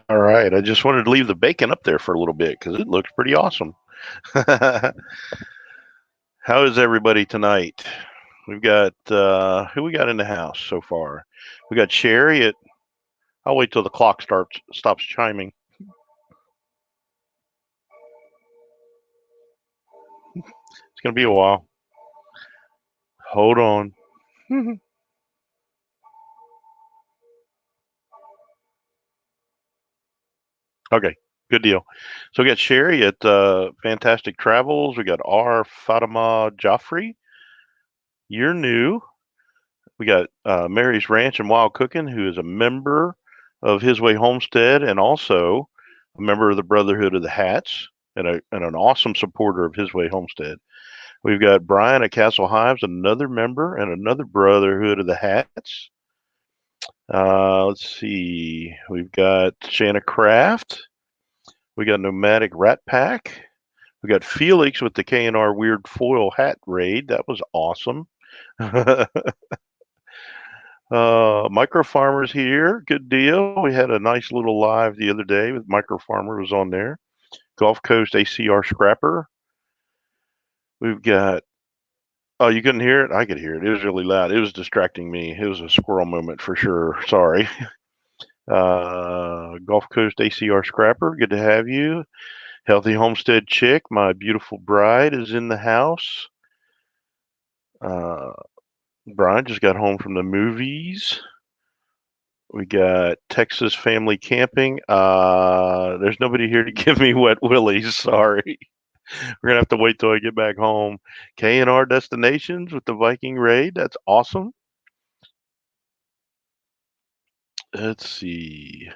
All right. I just wanted to leave the bacon up there for a little bit because it looks pretty awesome. How is everybody tonight? We've got who we got in the house so far? We got Sherry at. I'll wait till the clock stops chiming. It's gonna be a while. Hold on. Okay, good deal. So we got Sherry at Fantastic Travels. We got R. Fatima Joffrey. You're new. We got Mary's Ranch and Wild Cooking, who is a member of His Way Homestead and also a member of the Brotherhood of the Hats and an awesome supporter of His Way Homestead. We've got Brian at Castle Hives, another member and another Brotherhood of the Hats. Let's see. We've got Shanna Craft. We got Nomadic Rat Pack. We got Felix with the K&R Weird Foil Hat Raid. That was awesome. Micro Farmers here. Good deal. We had a nice little live the other day with Micro Farmer was on there. Gulf Coast ACR Scrapper. We've got. Oh, you couldn't hear it? I could hear it. It was really loud. It was distracting me. It was a squirrel moment for sure. Sorry. Gulf Coast ACR Scrapper. Good to have you. Healthy Homestead Chick. My beautiful bride is in the house. Brian just got home from the movies. We got Texas Family Camping. There's nobody here to give me wet willies. Sorry. We're gonna have to wait till I get back home. K&R Destinations with the Viking Raid. That's awesome. Let's see.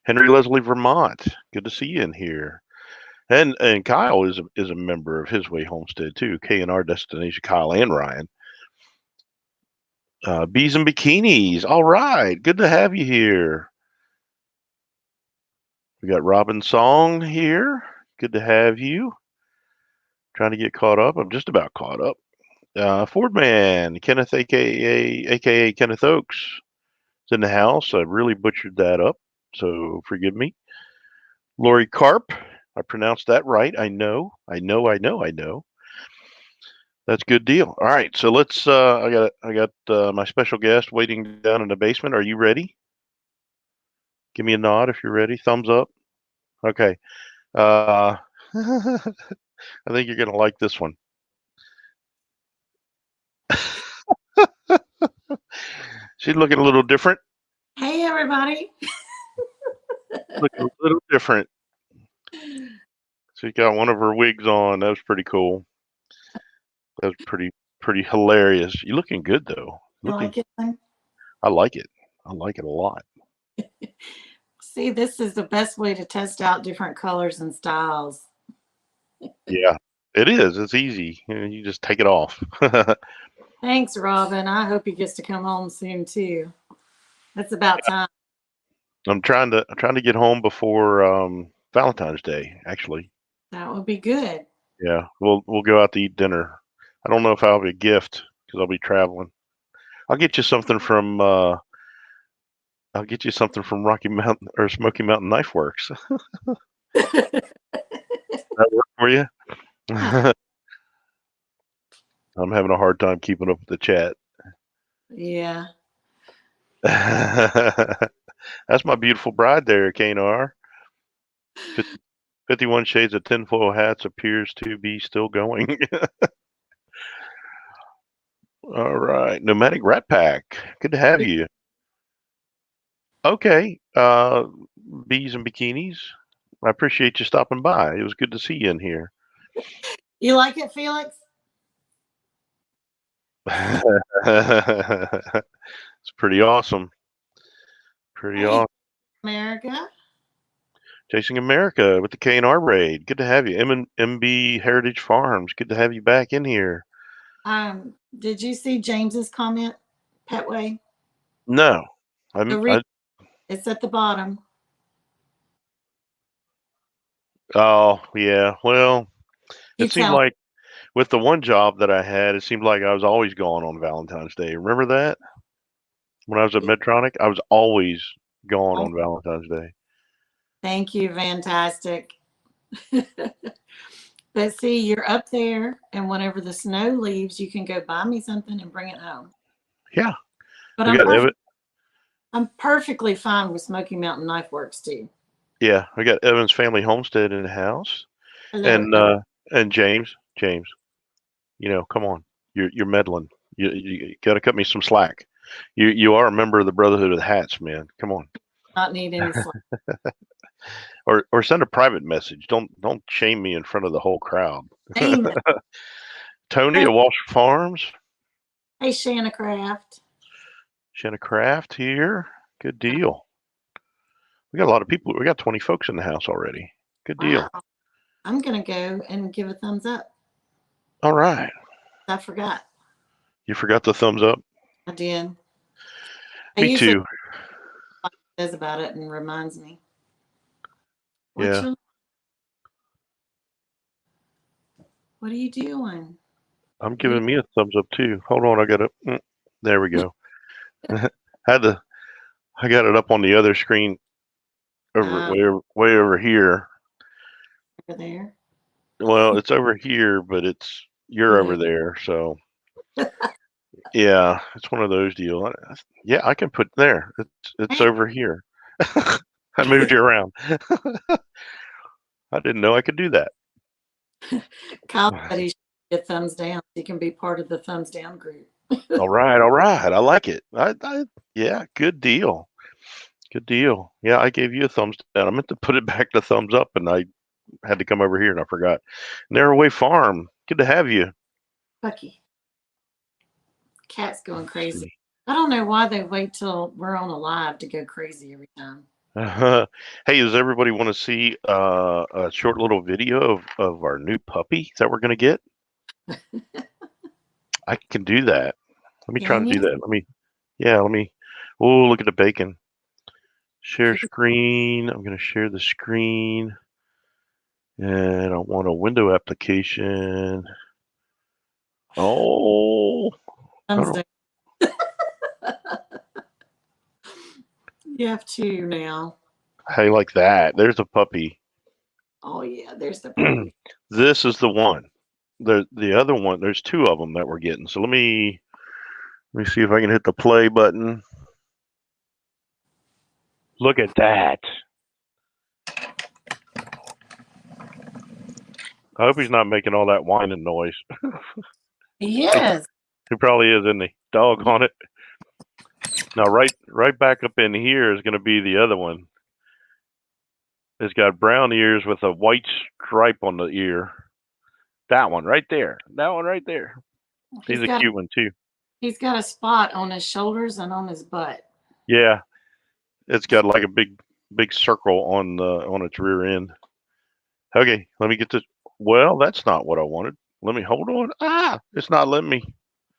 Henry Leslie, Vermont. Good to see you in here. And Kyle is a member of His Way Homestead too. K&R Destination. Kyle and Ryan. Bees and Bikinis. All right. Good to have you here. We got Robin Song here. Good to have you. Trying to get caught up. I'm just about caught up. Ford Man, Kenneth, aka Kenneth Oaks, is in the house. I really butchered that up, so forgive me. Lori Carp, I pronounced that right. I know. That's a good deal. All right, so let's. I got my special guest waiting down in the basement. Are you ready? Give me a nod if you're ready. Thumbs up. Okay. I think you're gonna like this one. She's looking a little different. Hey, everybody. Looking a little different. She's got one of her wigs on. That was pretty cool. That was pretty hilarious. You're looking good though. You Looking, like it? I like it. I like it a lot. See, this is the best way to test out different colors and styles. Yeah, it is. It's easy. You just take it off. Thanks, Robin. I hope he gets to come home soon too. That's about time. I'm trying to get home before Valentine's Day. Actually, That would be good. yeah, we'll go out to eat dinner. I don't know if I'll have a gift because I'll be traveling. I'll get you something from I'll get you something from Rocky Mountain or Smoky Mountain Knife Works. That work for you? I'm having a hard time keeping up with the chat. Yeah. That's my beautiful bride there, K&R. 51 Shades of Tinfoil Hats appears to be still going. All right. Nomadic Rat Pack. Good to have you. Okay. Bees and Bikinis. I appreciate you stopping by. It was good to see you in here. You like it, Felix? It's pretty awesome. Pretty Hey, awesome. America. Chasing America with the K&R raid. Good to have you. MB Heritage Farms. Good to have you back in here. Did you see James's comment, Petway? No. It's at the bottom. Oh, yeah. Well, You it seemed tell. like with the one job that I had, it seemed like I was always gone on Valentine's Day. Remember that? When I was at Medtronic, I was always gone on Valentine's Day. Thank you, fantastic. But see, you're up there, and whenever the snow leaves, you can go buy me something and bring it home. Yeah. But We got I'm perfectly fine with Smoky Mountain Knife Works too. Yeah, we got Evan's Family Homestead in the house, Hello. and James, come on, you're meddling. You got to cut me some slack. You are a member of the Brotherhood of the Hats, man. Come on, Not need any slack. or send a private message. Don't shame me in front of the whole crowd. Amen. Tony at Walsh Farms, Hey, Shanna Craft. Shanna Craft here. Good deal. We got a lot of people. We got 20 folks in the house already. Good deal. Wow. I'm gonna go and give a thumbs up. All right. I forgot. You forgot the thumbs up? I did. Me too. Says about it and reminds me. Yeah. What are you doing? I'm giving me a thumbs up too. Hold on, I got it. There we go. I got it up on the other screen, way over here. Over there. Well, it's over here, but you're over there. So yeah, it's one of those deals. Yeah, I can put there. It's over here. I moved you around. I didn't know I could do that. Kyle said he should get thumbs down. He can be part of the thumbs down group. All right. I like it. Yeah, good deal. Good deal. Yeah, I gave you a thumbs down. I meant to put it back to thumbs up, and I had to come over here, and I forgot. Narrowway Farm. Good to have you. Bucky. Cat's going crazy. I don't know why they wait till we're on a live to go crazy every time. Hey, does everybody want to see a short little video of our new puppy that we're going to get? I can do that. Let me try to do that. Let me. Oh, look at the bacon. Share screen. I'm going to share the screen. And I want a window application. Oh. You have two now. Hey, like that. There's a puppy. Oh yeah, there's the puppy. This is the one. The other one. There's two of them that we're getting. So let me see if I can hit the play button. Look at that. I hope he's not making all that whining noise. Yes. He probably is, isn't he? Dog on it. Now, right back up in here is going to be the other one. It's got brown ears with a white stripe on the ear. That one right there. That one right there. He's a cute one too. He's got a spot on his shoulders and on his butt. Yeah, it's got like a big circle on its rear end. Okay, let me get this. Well, that's not what I wanted. Let me hold on. It's not letting me.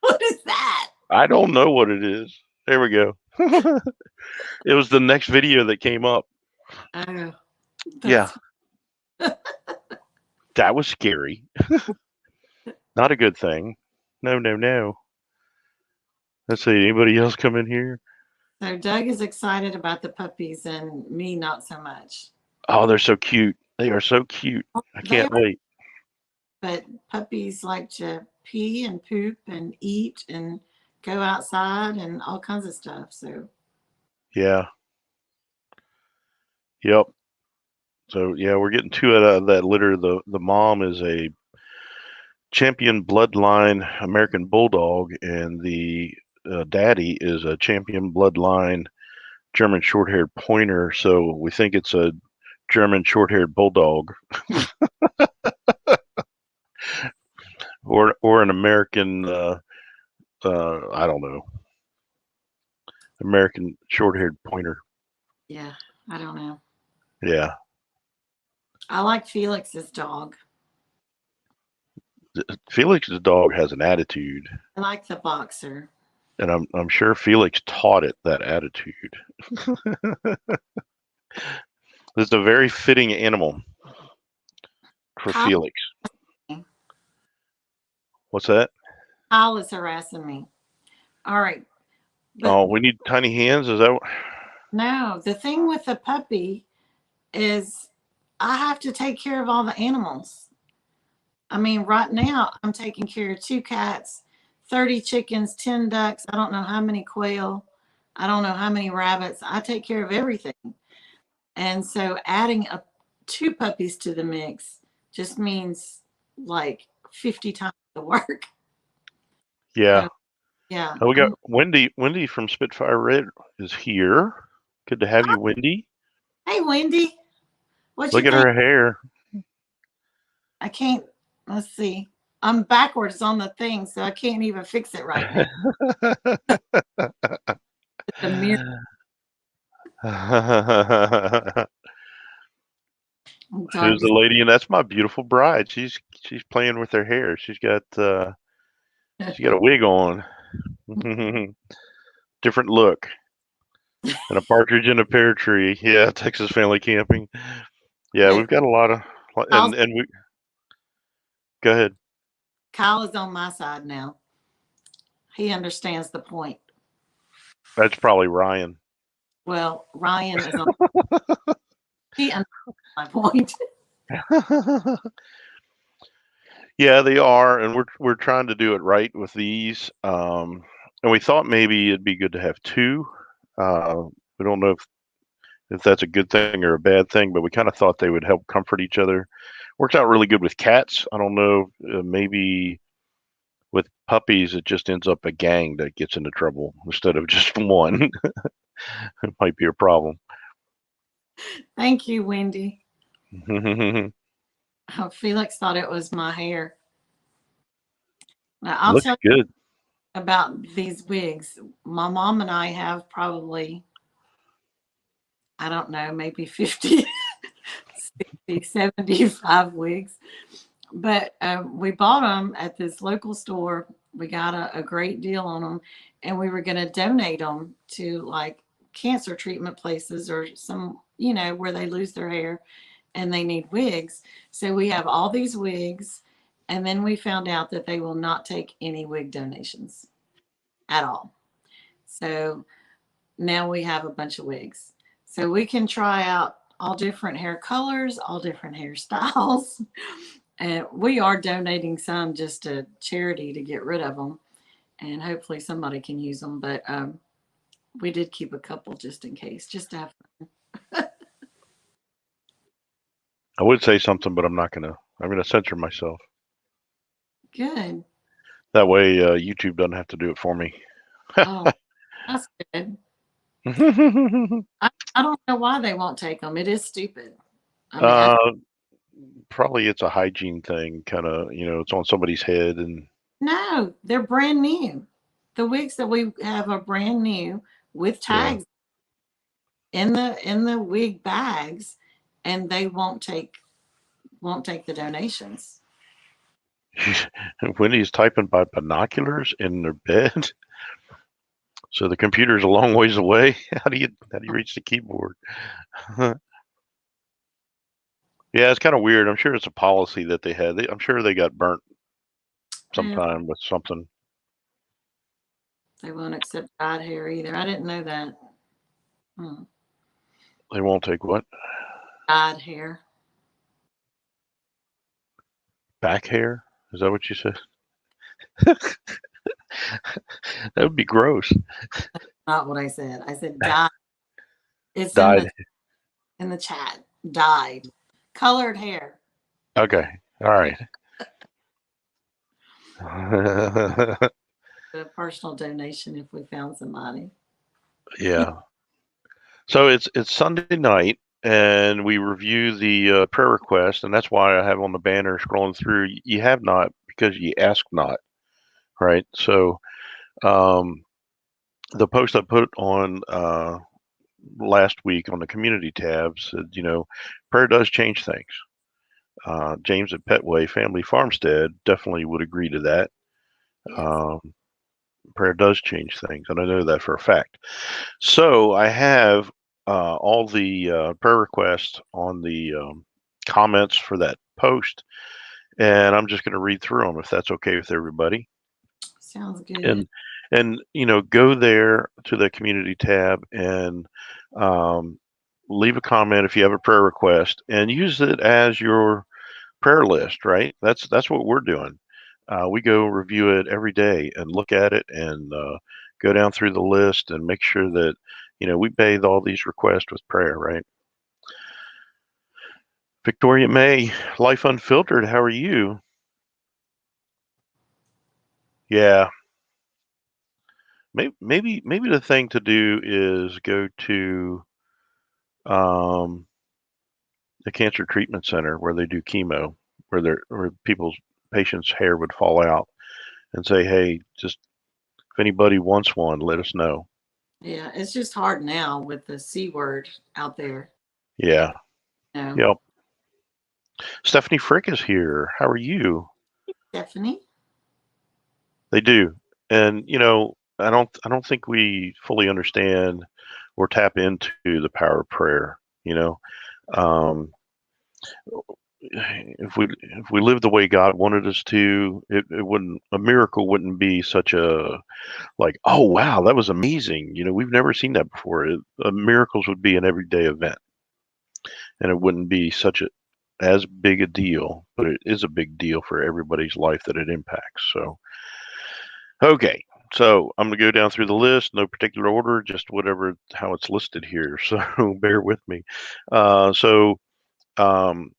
What is that? I don't know what it is. There we go. It was the next video that came up. Oh. Yeah. That was scary. Not a good thing. No. Let's see. Anybody else come in here? So Doug is excited about the puppies and me not so much. Oh, they're so cute. They are so cute. I can't wait. But puppies like to pee and poop and eat and go outside and all kinds of stuff. So yeah. Yep. So yeah, we're getting two out of that litter. The mom is a champion bloodline American Bulldog, and the daddy is a champion bloodline German short-haired pointer. So we think it's a German short-haired bulldog, or an American. I don't know. American short-haired pointer. Yeah, I don't know. Yeah. I like Felix's dog. Felix's dog has an attitude. I like the boxer. And I'm sure Felix taught it that attitude. It's a very fitting animal for Felix. What's that? Kyle is harassing me. All right. We need tiny hands. Is that what? No, the thing with the puppy is I have to take care of all the animals. I mean, right now I'm taking care of 2 cats, 30 chickens, 10 ducks. I don't know how many quail. I don't know how many rabbits. I take care of everything. And so adding 2 puppies to the mix just means like 50 times the work. Yeah. So, yeah. Oh, we got Wendy. Wendy from Spitfire Red is here. Good to have you, Wendy. Hey, Wendy. What Look you at think? her hair. I can't. Let's see. I'm backwards on the thing, so I can't even fix it right now. The mirror. Who's the lady? And that's my beautiful bride. She's playing with her hair. She's got a wig on. Different look. And a partridge in a pear tree. Yeah, Texas family camping. Yeah, we've got a lot of and we go ahead. Kyle is on my side now. He understands the point. That's probably Ryan. Well, Ryan is on. He understands my point. Yeah, they are, and we're trying to do it right with these. And we thought maybe it'd be good to have two. We don't know if that's a good thing or a bad thing, but we kind of thought they would help comfort each other. Works out really good with cats. I don't know, maybe with puppies it just ends up a gang that gets into trouble instead of just one. It might be a problem. Thank you, Wendy. Oh, Felix thought it was my hair. Now, I'll Looks tell good. you about these wigs. My mom and I have probably, I don't know, maybe 50, 60, 75 wigs. But we bought them at this local store. We got a great deal on them, and we were going to donate them to like cancer treatment places or some, where they lose their hair and they need wigs. So we have all these wigs, and then we found out that they will not take any wig donations at all. So now we have a bunch of wigs. So we can try out all different hair colors, all different hairstyles. And we are donating some just to charity to get rid of them. And hopefully somebody can use them. But we did keep a couple just in case, just to have fun. I would say something, but I'm not gonna. I'm gonna censor myself. Good. That way, YouTube doesn't have to do it for me. Oh, that's good. I don't know why they won't take them. It is stupid. I mean, Probably it's a hygiene thing, kind of. It's on somebody's head, and no, they're brand new. The wigs that we have are brand new with yeah. tags in the wig bags, and they won't take the donations. Wendy's typing by binoculars in their bed, so the computer's a long ways away. How do you reach the keyboard? Yeah, it's kind of weird. I'm sure it's a policy that they had. I'm sure they got burnt sometime with something. They won't accept dyed hair either. I didn't know that. They won't take what? Dyed hair. Back hair? Is that what you said? That would be gross. That's not what I said. I said dyed. It's Dyed. in the chat. Dyed. Colored hair. Okay. All right. A personal donation if we found somebody. Yeah. So it's Sunday night, and we review the prayer request, and that's why I have on the banner scrolling through. You have not because you ask not, right? So the post I put on last week on the community tab said, prayer does change things. James at Petway Family Farmstead definitely would agree to that. Yes. Prayer does change things, and I know that for a fact. So I have all the prayer requests on the comments for that post, and I'm just going to read through them if that's okay with everybody. Sounds good. And go there to the community tab and leave a comment if you have a prayer request, and use it as your prayer list. Right? That's what we're doing. We go review it every day and look at it and go down through the list and make sure that we bathe all these requests with prayer. Right? Victoria May, Life Unfiltered. How are you? Yeah. Maybe the thing to do is go to um, the cancer treatment center where they do chemo, where people's patients' hair would fall out, and say, "Hey, just if anybody wants one, let us know." Yeah, it's just hard now with the C word out there. Yeah. You know, Yep. Stephanie Frick is here. How are you? Stephanie. They do, and I don't think we fully understand or tap into the power of prayer. Um, if we lived the way God wanted us to, it wouldn't a miracle wouldn't be such a like, oh wow, that was amazing. We've never seen that before. Miracles would be an everyday event, and it wouldn't be such a as big a deal, but it is a big deal for everybody's life that it impacts. So, okay. So I'm gonna go down through the list, no particular order, just whatever how it's listed here. So bear with me. So um,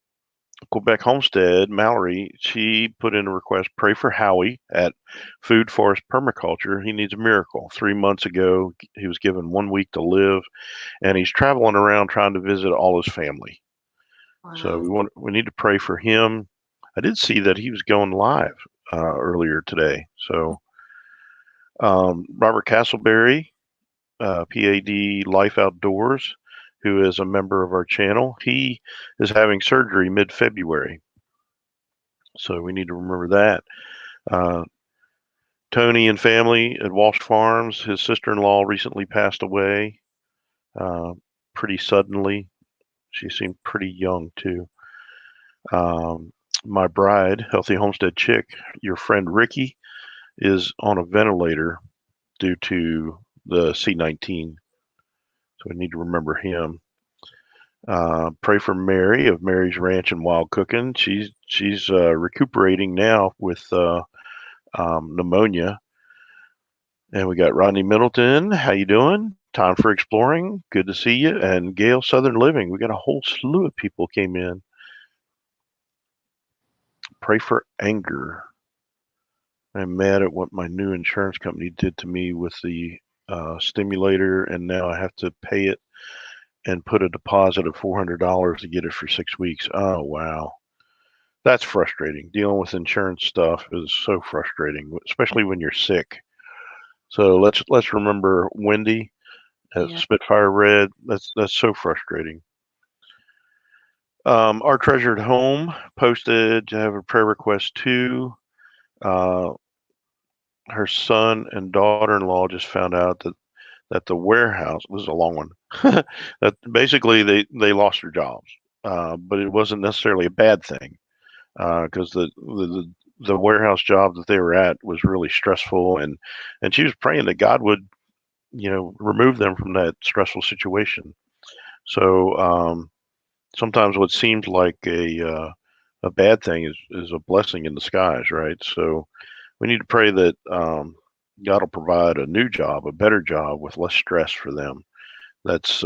Quebec Homestead, Mallory, she put in a request, pray for Howie at Food Forest Permaculture. He needs a miracle. 3 months ago, he was given 1 week to live, and he's traveling around trying to visit all his family. So Wow. we need to pray for him. I did see that he was going live earlier today. So Robert Castleberry, PAD Life Outdoors, who is a member of our channel, he is having surgery mid-February. So we need to remember that. Uh, Tony and family at Walsh Farms, his sister-in-law recently passed away uh, pretty suddenly. She seemed pretty young too. Um, my bride, Healthy Homestead Chick, your friend Ricky, is on a ventilator due to the C-19. So we need to remember him. Pray for Mary of Mary's Ranch and Wild Cooking. She's recuperating now with pneumonia. And we got Rodney Middleton. How you doing? Time for exploring. Good to see you. And Gail Southern Living. We got a whole slew of people came in. Pray for anger. I'm mad at what my new insurance company did to me with the stimulator, and now I have to pay it and put a deposit of $400 to get it for 6 weeks. Oh wow, that's frustrating. Dealing with insurance stuff is so frustrating, especially when you're sick. So let's remember Wendy at Yeah. Spitfire Red. That's so frustrating. Our treasured home posted to have a prayer request too. Uh, her son and daughter-in-law just found out that the warehouse, this is a long one, that basically they lost their jobs, but it wasn't necessarily a bad thing because the warehouse job that they were at was really stressful, and she was praying that God would remove them from that stressful situation. So sometimes what seems like a bad thing is a blessing in disguise, right? So we need to pray that God will provide a new job, a better job with less stress for them. That's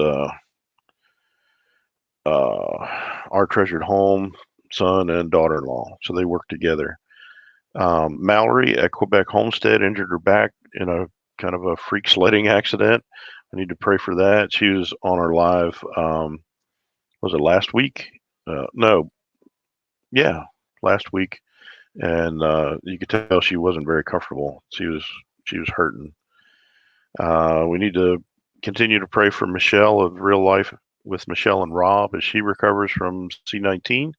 our treasured home, son, and daughter-in-law. So they work together. Mallory at Quebec Homestead injured her back in a kind of a freak sledding accident. I need to pray for that. She was on our live. Was it last week? No, yeah, last week, and you could tell she wasn't very comfortable. She was hurting. We need to continue to pray for Michelle of Real Life with Michelle and Rob as she recovers from C-19.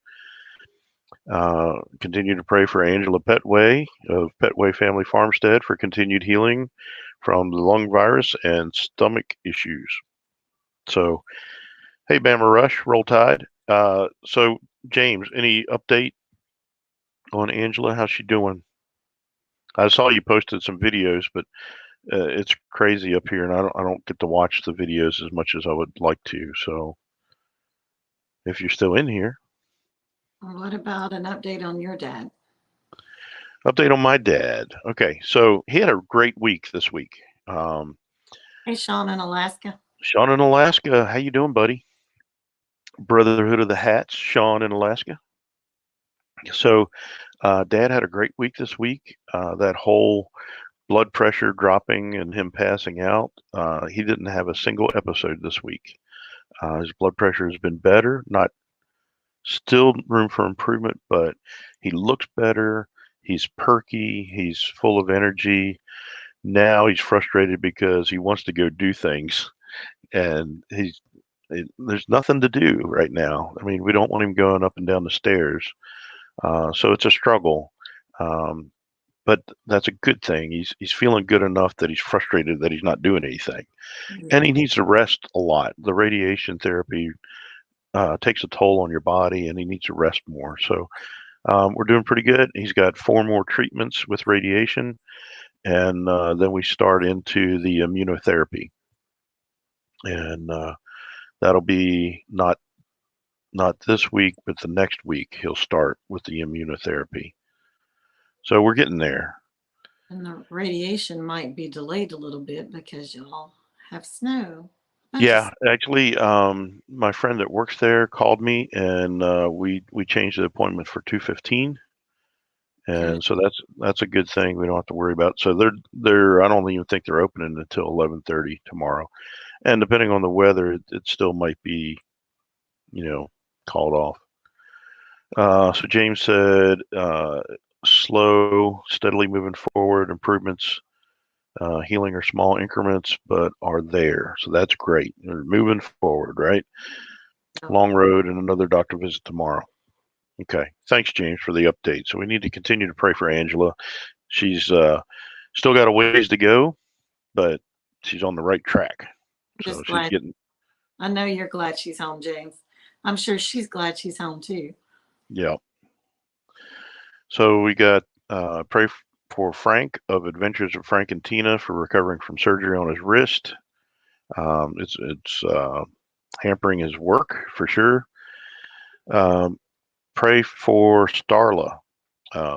Continue to pray for Angela Petway of Petway Family Farmstead for continued healing from the lung virus and stomach issues. So, hey, Bama Rush, roll tide. So, James, any update on Angela? How's she doing? I saw you posted some videos, but it's crazy up here, and I don't get to watch the videos as much as I would like to. So, if you're still in here. What about an update on your dad? Update on my dad. Okay, so he had a great week this week. Hey, Sean in Alaska. Sean in Alaska, how you doing, buddy? Brotherhood of the Hats, Sean in Alaska. So, Dad had a great week this week. That whole blood pressure dropping and him passing out, he didn't have a single episode this week. His blood pressure has been better, not still room for improvement, but he looks better. He's perky. He's full of energy. Now he's frustrated because he wants to go do things, and there's nothing to do right now. I mean, we don't want him going up and down the stairs, so it's a struggle. Um, but that's a good thing. He's feeling good enough that he's frustrated that he's not doing anything, and he needs to rest a lot. The radiation therapy takes a toll on your body, and he needs to rest more. So we're doing pretty good. He's got 4 more treatments with radiation, and then we start into the immunotherapy, and that'll be not this week, but the next week he'll start with the immunotherapy. So we're getting there. And the radiation might be delayed a little bit because y'all have snow. Yeah, actually, my friend that works there called me, and we changed the appointment for 2:15, and so that's a good thing. We don't have to worry about. So they're I don't even think they're opening until 11:30 tomorrow, and depending on the weather, it still might be, called off. So James said, slow, steadily moving forward, improvements, healing are small increments, but are there. So that's great. They're moving forward, right? Long road and another doctor visit tomorrow. Okay. Thanks, James, for the update. So we need to continue to pray for Angela. She's still got a ways to go, but she's on the right track. So she's getting. I know you're glad she's home, James. I'm sure she's glad she's home too. Yeah. So we got pray for Frank of Adventures of Frank and Tina for recovering from surgery on his wrist. It's hampering his work for sure. Pray for Starla.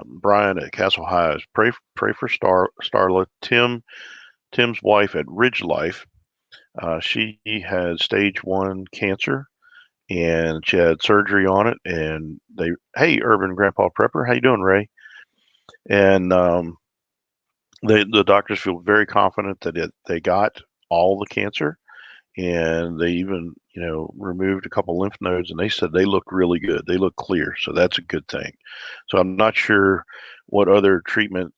Brian at Castle Highs. Pray for Starla. Tim's wife at Ridge Life. She had stage 1 cancer, and she had surgery on it. And hey, Urban Grandpa Prepper, how you doing, Ray? And the doctors feel very confident that they got all the cancer, and they even removed a couple lymph nodes, and they said they look really good. They look clear, so that's a good thing. So I'm not sure what other treatment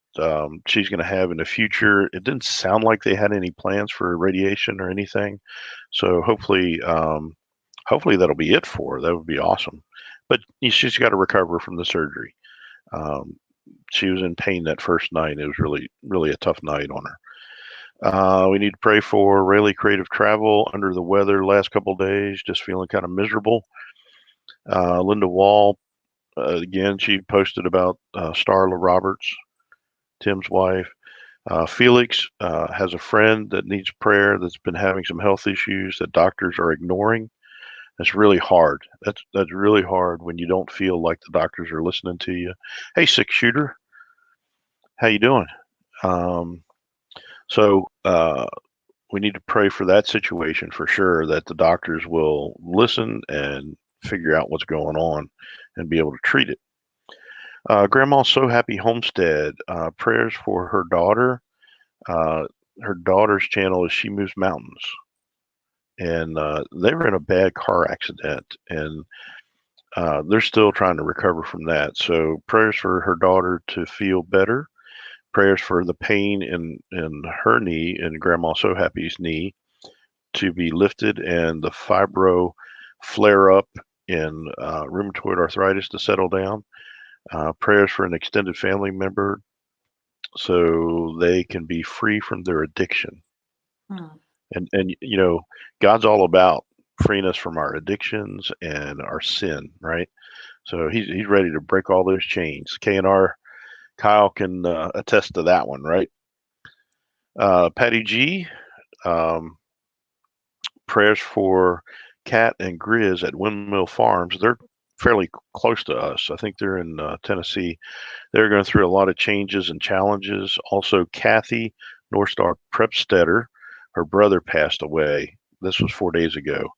she's going to have in the future. It didn't sound like they had any plans for radiation or anything, so hopefully that'll be it for her. That would be awesome. But she's got to recover from the surgery. She was in pain that first night. It was really, really a tough night on her. We need to pray for Rayleigh Creative Travel, under the weather last couple of days, just feeling kind of miserable. Linda Wall, again, she posted about Starla Roberts, Tim's wife. Felix has a friend that needs prayer that's been having some health issues that doctors are ignoring. That's really hard. That's really hard when you don't feel like the doctors are listening to you. Hey, 6-shooter, how you doing? So we need to pray for that situation for sure, that the doctors will listen and figure out what's going on and be able to treat it. Grandma's So Happy Homestead, prayers for her daughter. Her daughter's channel is She Moves Mountains. And they were in a bad car accident, and they're still trying to recover from that. So prayers for her daughter to feel better. Prayers for the pain in her knee and Grandma So Happy's knee to be lifted, and the fibro flare up in rheumatoid arthritis to settle down. Prayers for an extended family member so they can be free from their addiction. And God's all about freeing us from our addictions and our sin, right? So he's ready to break all those chains. K&R Kyle can attest to that one, right? Patty G, prayers for Kat and Grizz at Windmill Farms. They're fairly close to us. I think they're in Tennessee. They're going through a lot of changes and challenges. Also, Kathy Northstar Prepstetter, her brother passed away. This was 4 days ago,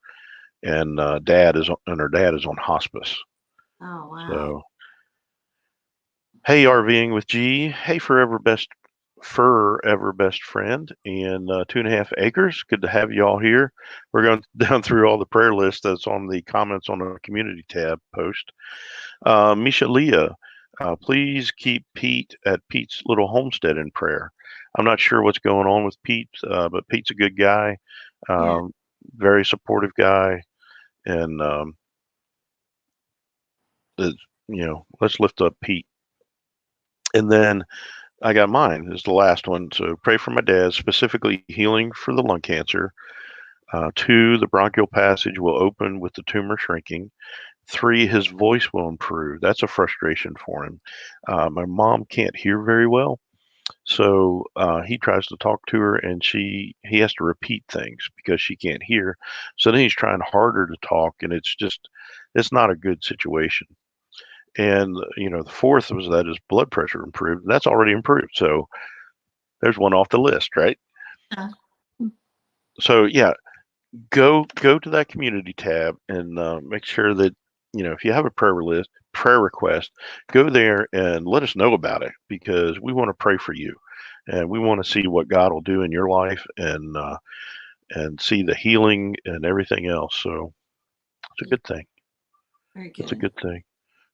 and her dad is on hospice. Oh, wow. So, hey, RVing with G. Hey, forever best friend, and 2.5 acres. Good to have you all here. We're going down through all the prayer list that's on the comments on the community tab post. Misha Leah, please keep Pete at Pete's Little Homestead in prayer. I'm not sure what's going on with Pete, but Pete's a good guy, Yeah. very supportive guy, and let's lift up Pete. And then I got mine is the last one. So pray for my dad, specifically healing for the lung cancer. 2, the bronchial passage will open with the tumor shrinking. 3, his voice will improve. That's a frustration for him. My mom can't hear very well, so he tries to talk to her, and he has to repeat things because she can't hear. So then he's trying harder to talk, and it's not a good situation. And the 4th was that his blood pressure improved. That's already improved. So there's one off the list, right? Yeah. So yeah, go to that community tab and make sure that if you have a prayer request, go there and let us know about it, because we want to pray for you, and we want to see what God will do in your life, and see the healing and everything else. So it's a good thing. Very It's a good. good thing.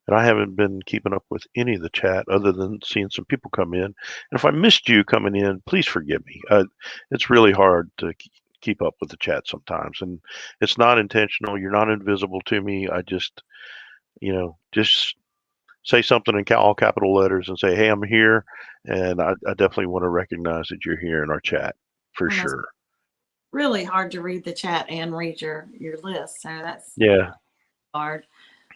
And I haven't been keeping up with any of the chat other than seeing some people come in. And if I missed you coming in, please forgive me. It's really hard to keep up with the chat sometimes, and it's not intentional. You're not invisible to me. I just say something in all capital letters and say, "Hey, I'm here," and I definitely want to recognize that you're here in our chat for Almost sure. really hard to read the chat and read your list, so that's Yeah, hard.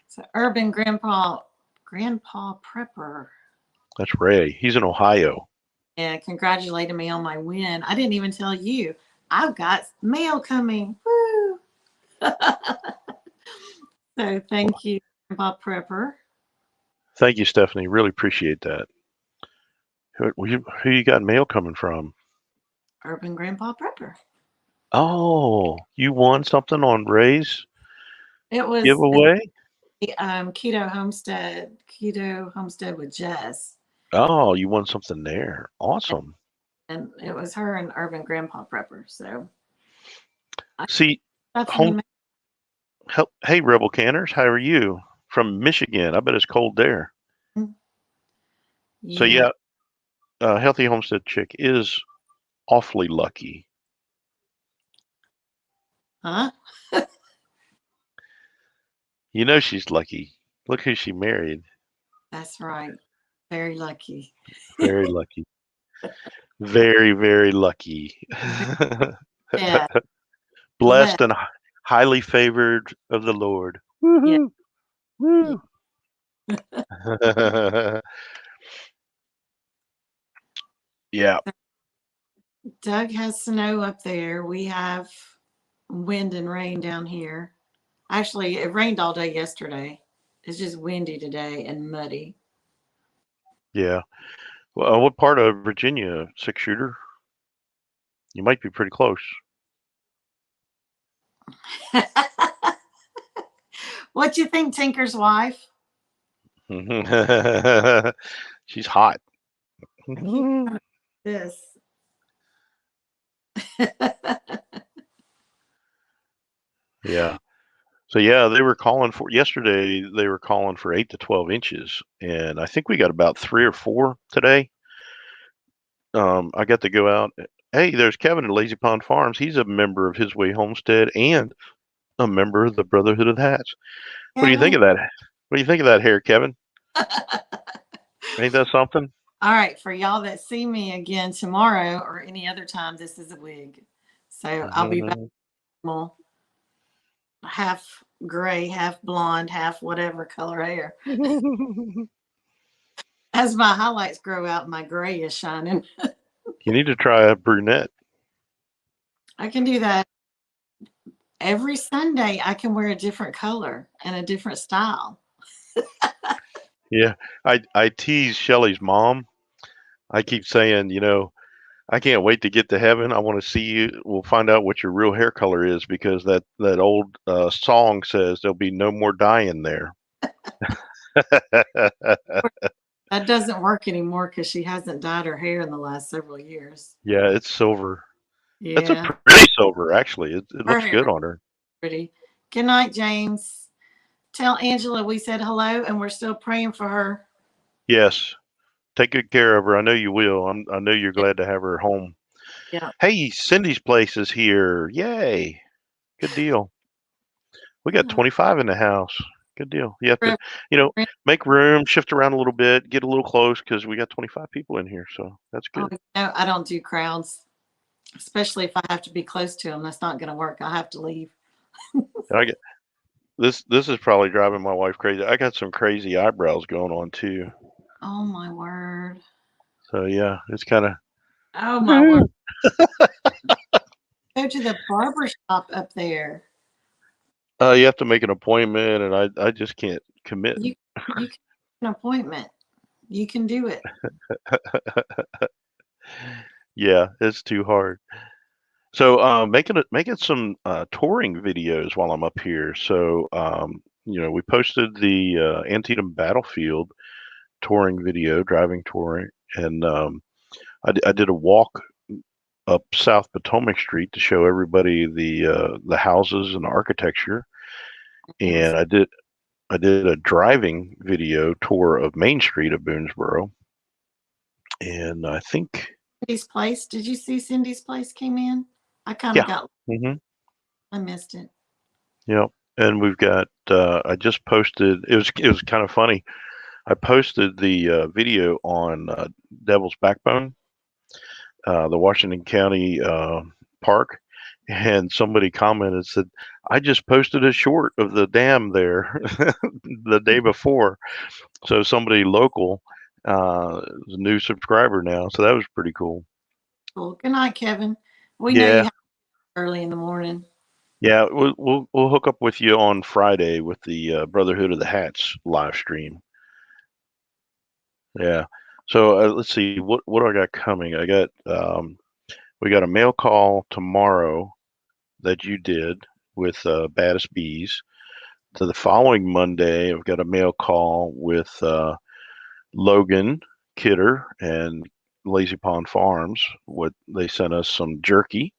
So Urban Grandpa Prepper. that's Ray. He's in Ohio. And congratulated me on my win. I didn't even tell you. I've got mail coming. Woo! So thank you, Grandpa Prepper. Thank you, Stephanie. Really appreciate that. Who you got mail coming from? Urban Grandpa Prepper. Oh, you won something on Ray's It was giveaway? Keto Homestead with Jess. Oh, you won something there. Awesome. And it was her and Urban Grandpa Prepper. So See, home. Hey, Rebel Canners, how are you? From Michigan. I bet it's cold there. Yeah. So yeah, Healthy Homestead Chick is awfully lucky. Huh? You know she's lucky. Look who she married. That's right. Very lucky. Very lucky. Very, very lucky. Yeah. Blessed and highly favored of the Lord. Woo-hoo. Woo. Yeah. Doug has snow up there. We have wind and rain down here. Actually, it rained all day yesterday. It's just windy today and muddy. Yeah. Well, what part of Virginia, 6-shooter? You might be pretty close. What you think, Tinker's wife? She's hot. This. Yeah. So yeah, they were calling for yesterday. They were calling for 8 to 12 inches, and I think we got about 3 or 4 today. I got to go out. Hey, there's Kevin at Lazy Pond Farms. He's a member of His Way Homestead and a member of the Brotherhood of Hats. What do you think of that? What do you think of that hair, Kevin? Ain't that something? All right, for y'all that see me again tomorrow or any other time, this is a wig. So I'll be back normal, half gray, half blonde, half whatever color hair. As my highlights grow out, my gray is shining. You need to try a brunette. I can do that. every Sunday I can wear a different color and a different style. Yeah, I tease Shelly's mom. I keep saying, I can't wait to get to heaven. I want to see you. We'll find out what your real hair color is because that old song says there'll be no more dyeing there. That doesn't work anymore because she hasn't dyed her hair in the last several years. Yeah, it's silver. That's a Yeah, pretty silver, actually. It her looks hair good is on her. pretty. Good night, James. Tell Angela we said hello and we're still praying for her. Yes, take good care of her. I know you will. I know you're glad to have her home. Yeah. Hey, Cindy's place is here. Yay! Good deal. We got 25 in the house. Good deal. You have to, you know, make room, shift around a little bit, get a little close because we got 25 people in here. So that's Oh, good. no, I don't do crowds, especially if I have to be close to them. That's not going to work. I have to leave. I get this is probably driving my wife crazy. I got some crazy eyebrows going on too. Oh my word. So yeah, it's kind of Oh my word. Go to the barber shop up there. you have to make an appointment and I just can't commit. You can make an appointment. You can do it. Yeah, it's too hard. So making some touring videos while I'm up here. So we posted the Antietam Battlefield touring video, driving touring, and I did a walk up South Potomac Street to show everybody the houses and the architecture, Yes. and I did a driving video tour of Main Street of Boonesboro, and I think Cindy's place. Did you see Cindy's place came in? I kind of yeah, got, hmm I missed it. yeah, and we've got I just posted. It was kind of funny. I posted the video on Devil's Backbone, the Washington County park, and somebody commented said, "I just posted a short of the dam there the day before." So somebody local is a new subscriber now, so that was pretty cool. Cool. Good night, Kevin. We know you Yeah, have early in the morning. yeah, we'll hook up with you on Friday with the Brotherhood of the Hats live stream. Yeah. So let's see what do I got coming. We got a mail call tomorrow that you did with Baddest Bees. To the following Monday, I've got a mail call with Logan Kidder and Lazy Pond Farms. What they sent us some jerky.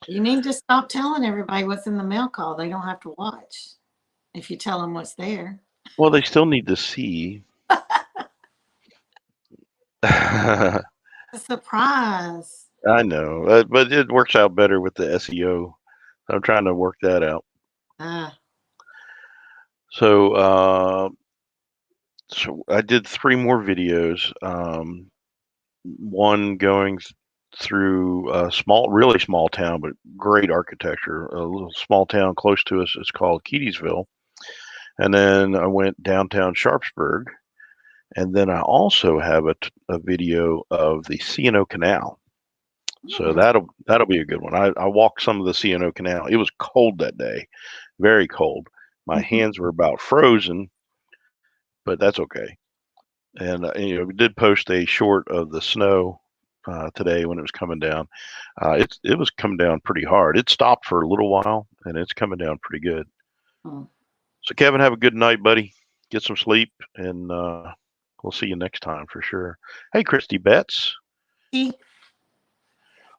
You need to stop telling everybody what's in the mail call. They don't have to watch if you tell them what's there. Well, they still need to see. I A surprise. know, but it works out better with the SEO. I'm trying to work that out. Ah, So, so I did 3 more videos. One going through a really small town, but great architecture. A little small town close to us. It's called Keedysville. And then I went downtown Sharpsburg. And then I also have a video of the C&O Canal. So that'll be a good one. I walked some of the C&O Canal. It was cold that day, very cold. My hands were about frozen, but that's okay. And we did post a short of the snow today when it was coming down. It was coming down pretty hard. It stopped for a little while, and it's coming down pretty good. Hmm. So Kevin, have a good night, buddy. Get some sleep, and we'll see you next time for sure. Hey, Christy Betts. See?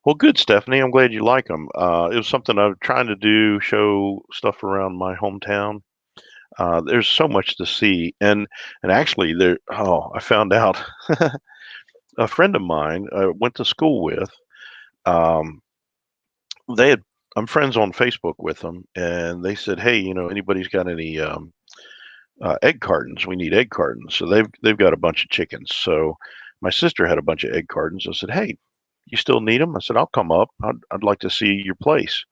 Well, good, Stephanie. I'm glad you like them. It was something I was trying to do, show stuff around my hometown. There's so much to see, and actually, there. Oh, I found out a friend of mine I went to school with. Um, they had. I'm friends on Facebook with them, and they said, "Hey, anybody's got any egg cartons? We need egg cartons." So they've got a bunch of chickens. So my sister had a bunch of egg cartons. I said, "Hey, you still need them?" I said, "I'll come up. I'd like to see your place."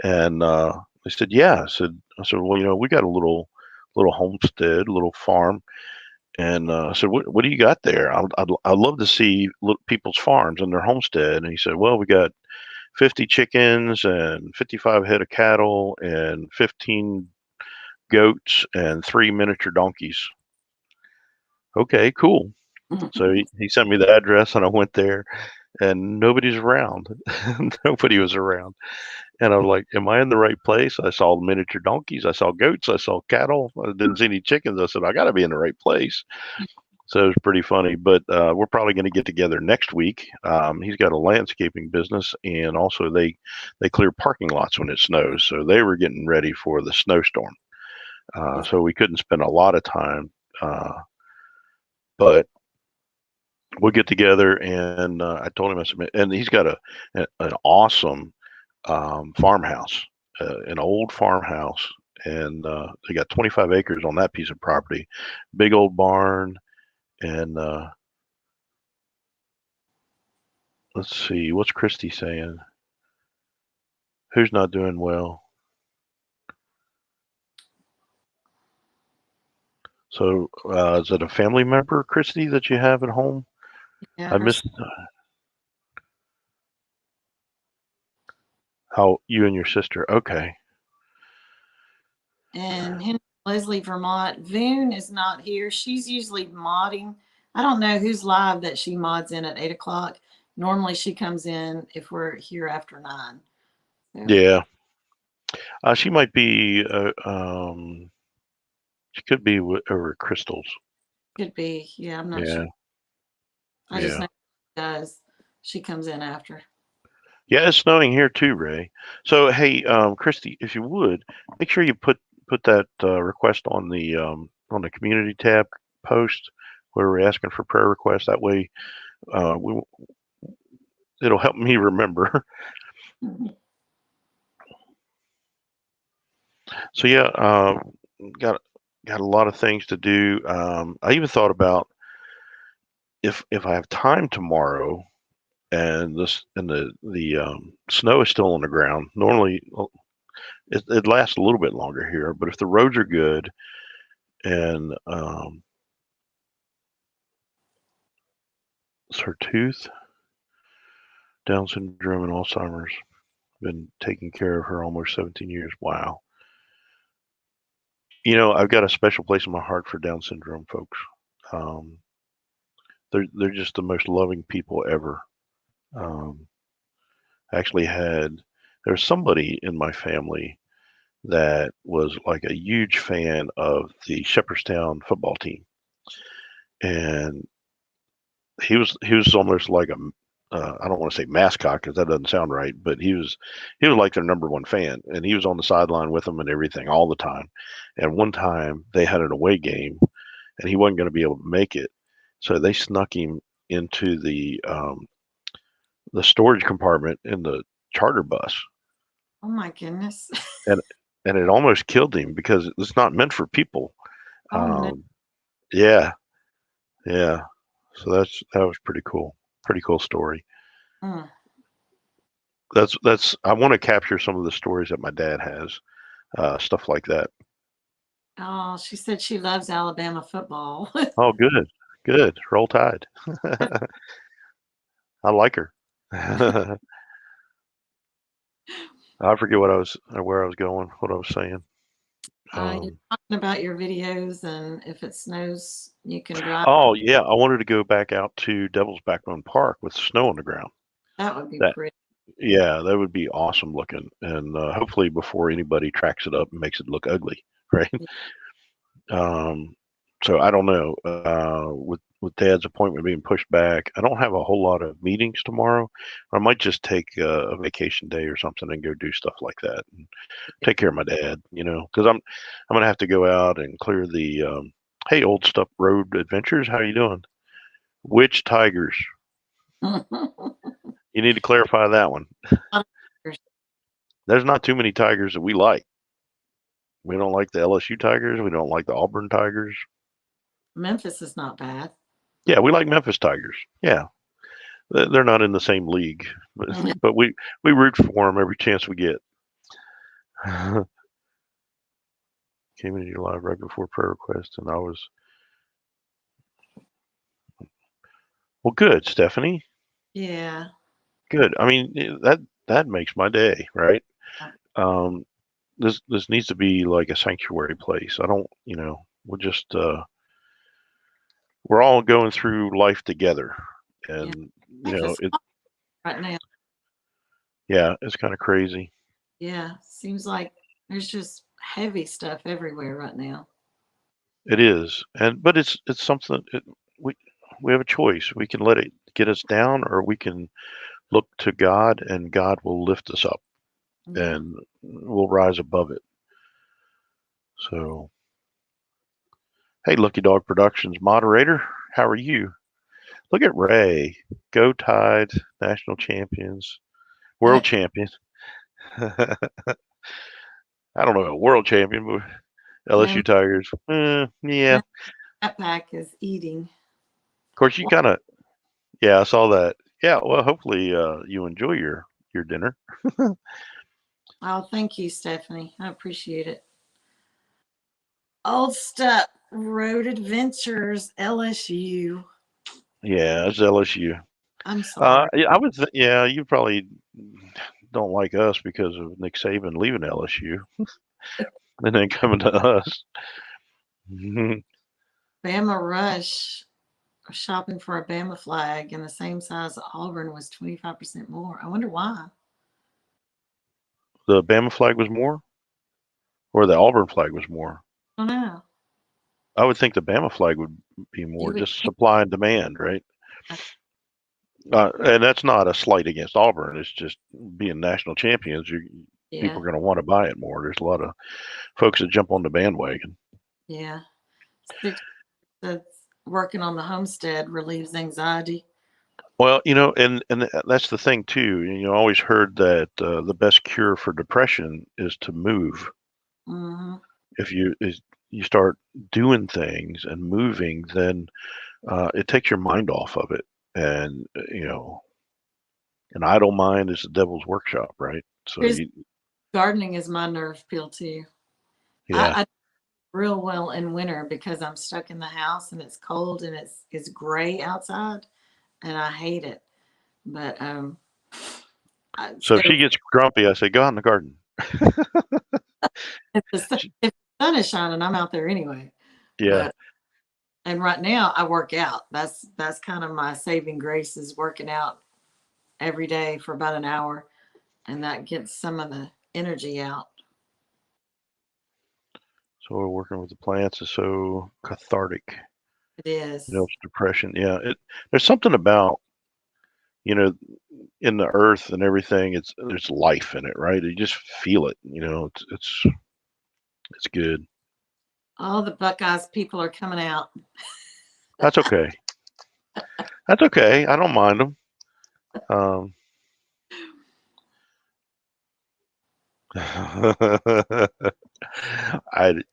And they said, "Yeah." I said, "Well, we got a little homestead, a little farm." And I said, "What do you got there? I'd love to see people's farms and their homestead." And he said, "Well, we got 50 chickens and 55 head of cattle and 15 goats and 3 miniature donkeys. Okay, cool. So he sent me the address and I went there and nobody's around. Nobody was around. And I was like, am I in the right place? I saw miniature donkeys. I saw goats. I saw cattle. I didn't see any chickens. I said, I got to be in the right place. So it was pretty funny. But we're probably going to get together next week. He's got a landscaping business, and also they clear parking lots when it snows. So they were getting ready for the snowstorm. So we couldn't spend a lot of time. But we'll get together, and I told him, I said, and he's got an awesome farmhouse, an old farmhouse, and they got 25 acres on that piece of property, big old barn, and let's see, what's Christy saying? Who's not doing well? So is it a family member, Christy, that you have at home? Yeah, I missed how you and your sister. Okay. and Henry Leslie Vermont. Voon is not here. She's usually modding. I don't know who's live that she mods in at 8 o'clock. Normally she comes in if we're here after 9. So, Yeah. She might be. She could be over Crystals. could be. Yeah, I'm not Yeah. sure. I just Yeah. know she does. She comes in after. Yeah, it's snowing here too, Ray. So hey, Christy, if you would make sure you put that request on the community tab post where we're asking for prayer requests. That way, it'll help me remember. So yeah, got a lot of things to do. I even thought about if I have time tomorrow and the snow is still on the ground. Normally, it lasts a little bit longer here, but if the roads are good and Sartooth, Down syndrome, and Alzheimer's. Been taking care of her almost 17 years. Wow. You know, I've got a special place in my heart for Down syndrome folks. Um, they're just the most loving people ever. Um, actually there's somebody in my family that was like a huge fan of the Shepherdstown football team, and he was almost like a I don't want to say mascot because that doesn't sound right, but he was like their number one fan, and he was on the sideline with them and everything all the time. And one time they had an away game, and he wasn't going to be able to make it, so they snuck him into the storage compartment in the charter bus, Oh my goodness. and it almost killed him because it's not meant for people. Oh no. Yeah, yeah. So that was pretty cool. Pretty cool story. Mm. That's I want to capture some of the stories that my dad has, stuff like that. Oh, she said she loves Alabama football. Oh, good. Roll Tide. I like her. I forget where I was going, what I was saying. You're talking about your videos, and if it snows, you can drive. Oh yeah, I wanted to go back out to Devil's Backbone Park with snow on the ground. That would be That pretty. Yeah, that would be awesome looking, and hopefully before anybody tracks it up and makes it look ugly, right? Um, so I don't know. With Dad's appointment being pushed back, I don't have a whole lot of meetings tomorrow. I might just take a vacation day or something and go do stuff like that and take care of my dad. You know, because I'm gonna have to go out and clear the Hey, Old Stuff Road Adventures. How you doing? Which tigers? You need to clarify that one. There's not too many tigers that we like. We don't like the LSU Tigers. We don't like the Auburn Tigers. Memphis is not bad. Yeah, we like Memphis Tigers. Yeah, they're not in the same league, but we root for them every chance we get. Came into your live right before prayer request, and I was well. Good, Stephanie. Yeah. Good. I mean, that makes my day, right? Yeah. Um, this needs to be like a sanctuary place. I don't, we're all going through life together, Yeah. and Life is hard right now. yeah, it's kind of crazy. Yeah. Seems like there's just heavy stuff everywhere right now. It is, but it's something we we have a choice. We can let it get us down, or we can look to God, and God will lift us up, Yeah. and we'll rise above it. So, hey, Lucky Dog Productions moderator, how are you? Look at Ray, Go Tide, national champions, world champions. I don't know, a world champion, but LSU And Tigers. Yeah. my backpack is eating. Of course, you kind of. Yeah, I saw that. Yeah. Well, hopefully, you enjoy your dinner. Oh, thank you, Stephanie. I appreciate it. Old Stuff Road Adventures, LSU. Yeah, it's LSU. I'm sorry. Yeah, I would. Yeah, you probably don't like us because of Nick Saban leaving LSU and then coming to us. Bama Rush shopping for a Bama flag in the same size Auburn was 25% more. I wonder why. The Bama flag was more, or the Auburn flag was more. I don't know. I would think the Bama flag would be You more, would just think supply and demand, right? that. And that's not a slight against Auburn. It's just being national champions. People Yeah. are going to want to buy it more. There's a lot of folks that jump on the bandwagon. Yeah. Six says working on the homestead relieves anxiety. Well, and that's the thing too. I always heard that the best cure for depression is to move. Hmm. If you start doing things and moving, then it takes your mind off of it. And an idle mind is the devil's workshop, right? So Here's gardening is my nerve pill too. yeah. I do real well in winter because I'm stuck in the house and it's cold and it's gray outside and I hate it. But So if so she gets grumpy, I say, go out in the garden. if the sun is shining, I'm out there anyway. Yeah. But and right now I work out. That's kind of my saving grace is working out every day for about an hour, and that gets some of the energy out. So working with the plants is so cathartic. It It is. helps depression. Yeah. There's something about, you know, in the earth and everything, there's life in it, right? You just feel it. It's good. All the Buckeyes people are coming out. That's okay. That's okay. I don't mind them. Um,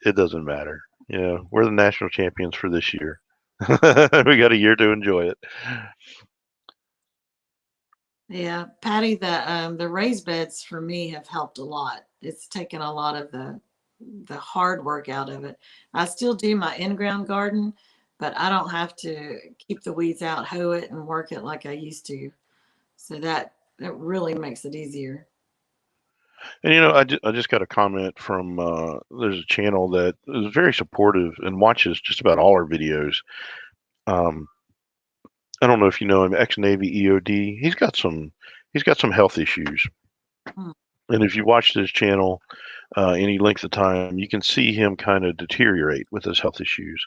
it doesn't matter. We're the national champions for this year. We got a year to enjoy it. Yeah, Patty, the raised beds for me have helped a lot. It's taken a lot of the hard work out of it. I still do my in-ground garden, but I don't have to keep the weeds out, hoe it, and work it like I used to. So that really makes it easier. And I just got a comment from there's a channel that is very supportive and watches just about all our videos. Um, I don't know if you know him, ex-Navy EOD. He's got some health issues, Hmm. and if you watch this channel any length of time, you can see him kind of deteriorate with his health issues.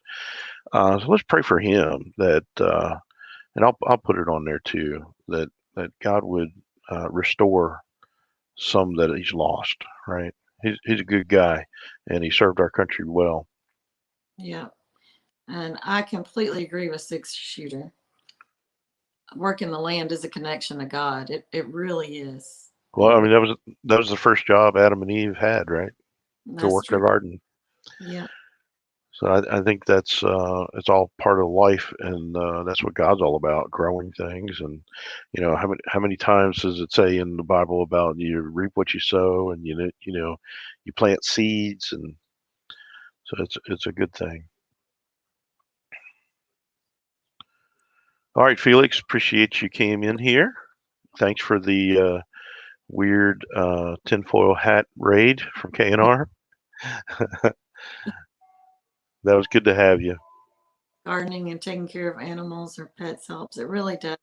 So let's pray for him that, and I'll put it on there too, that God would restore some that he's lost. Right? He's a good guy, and he served our country well. Yeah. And I completely agree with Six Shooter. Working the land is a connection to God. It really is. Well, I mean that was the first job Adam and Eve had, right? To That's work the true. garden. Yeah. So I think that's it's all part of life, and that's what God's all about, growing things. And how many times does it say in the Bible about you reap what you sow, and you plant seeds, and so it's a good thing. All right, Felix, appreciate you came in here. Thanks for the weird tinfoil hat raid from K&R. That was good to have you. Gardening and taking care of animals or pets helps. It really does.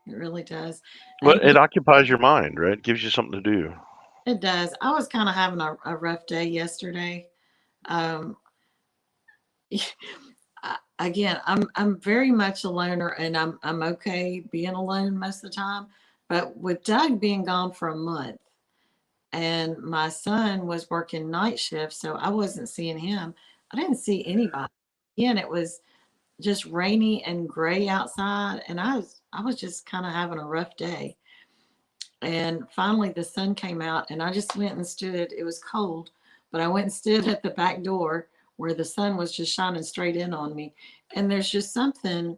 It really does. Well, And it occupies your mind, right? It gives you something to do. it does. I was kind of having a rough day yesterday. Um, again, I'm very much a loner, and I'm okay being alone most of the time. But with Doug being gone for a month, and my son was working night shift, so I wasn't seeing him. I didn't see anybody. Again, it was just rainy and gray outside, and I was just kind of having a rough day. And finally, the sun came out, and I just went and stood. It was cold, but I went and stood at the back door where the sun was just shining straight in on me. And there's just something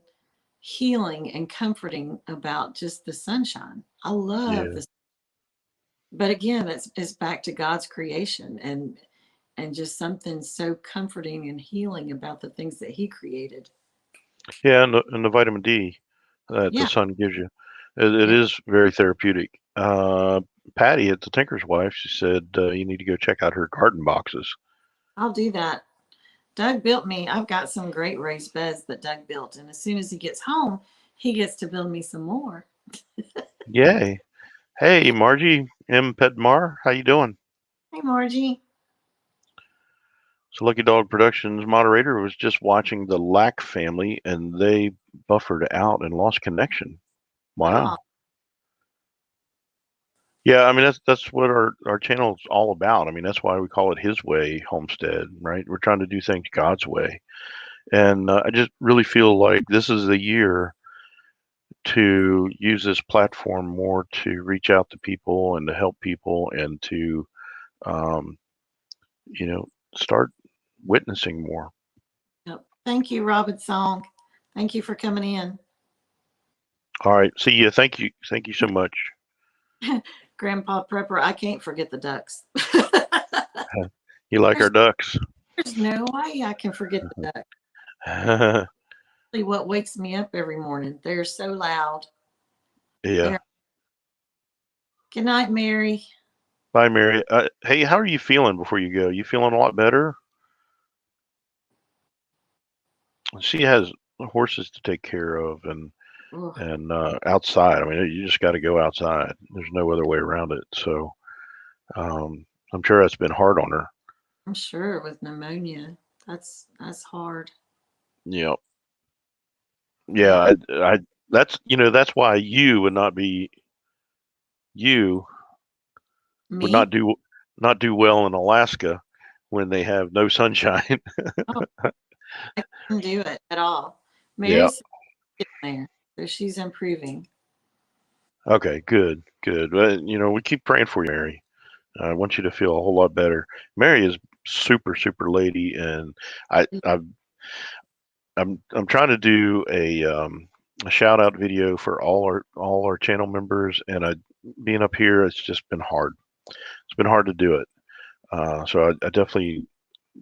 healing and comforting about just the sunshine. I love Yeah. this. But again, it's back to God's creation and just something so comforting and healing about the things that He created. Yeah, and the vitamin D that the Yeah, sun gives you. It yeah, is very therapeutic. Patty at the Tinker's Wife, she said you need to go check out her garden boxes. I'll do that. Doug built me. I've got some great raised beds that Doug built, and as soon as he gets home, he gets to build me some more. Yay! Hey, Margie M. Pedmar, how you doing? Hey, Margie. So Lucky Dog Productions moderator was just watching the Lack family, and they buffered out and lost connection. Oh, Wow. Yeah, I mean that's what our channel is all about. I mean that's why we call it His Way Homestead, right? We're trying to do things God's way, and I just really feel like this is the year to use this platform more to reach out to people and to help people and to um, you know start witnessing more. yep. Thank you, Robin Song. Thank you for coming in. All right, see you. Thank you so much. Grandpa Prepper, I can't forget the ducks. You like our there's, ducks? there's no way I can forget the ducks. What wakes me up every morning. They're so loud. Yeah. They're, good night, Mary. Bye, Mary. Hey, how are you feeling before you go? You feeling a lot better? She has horses to take care of Ugh, and outside. I mean, you just got to go outside. There's no other way around it. So I'm sure that's been hard on her. I'm sure with pneumonia, that's hard. Yeah, Yeah, yeah. I that's that's why you would not be you would me. not do well in Alaska when they have no sunshine. Oh, I couldn't do it at all. Yeah. Mary's getting there, so she's improving. Okay. Good. Good. Well, we keep praying for you, Mary. I want you to feel a whole lot better. Mary is super super lady, and I I've, I'm trying to do a shout out video for all our channel members, and being up here, it's just been hard. It's been hard to do it. So I definitely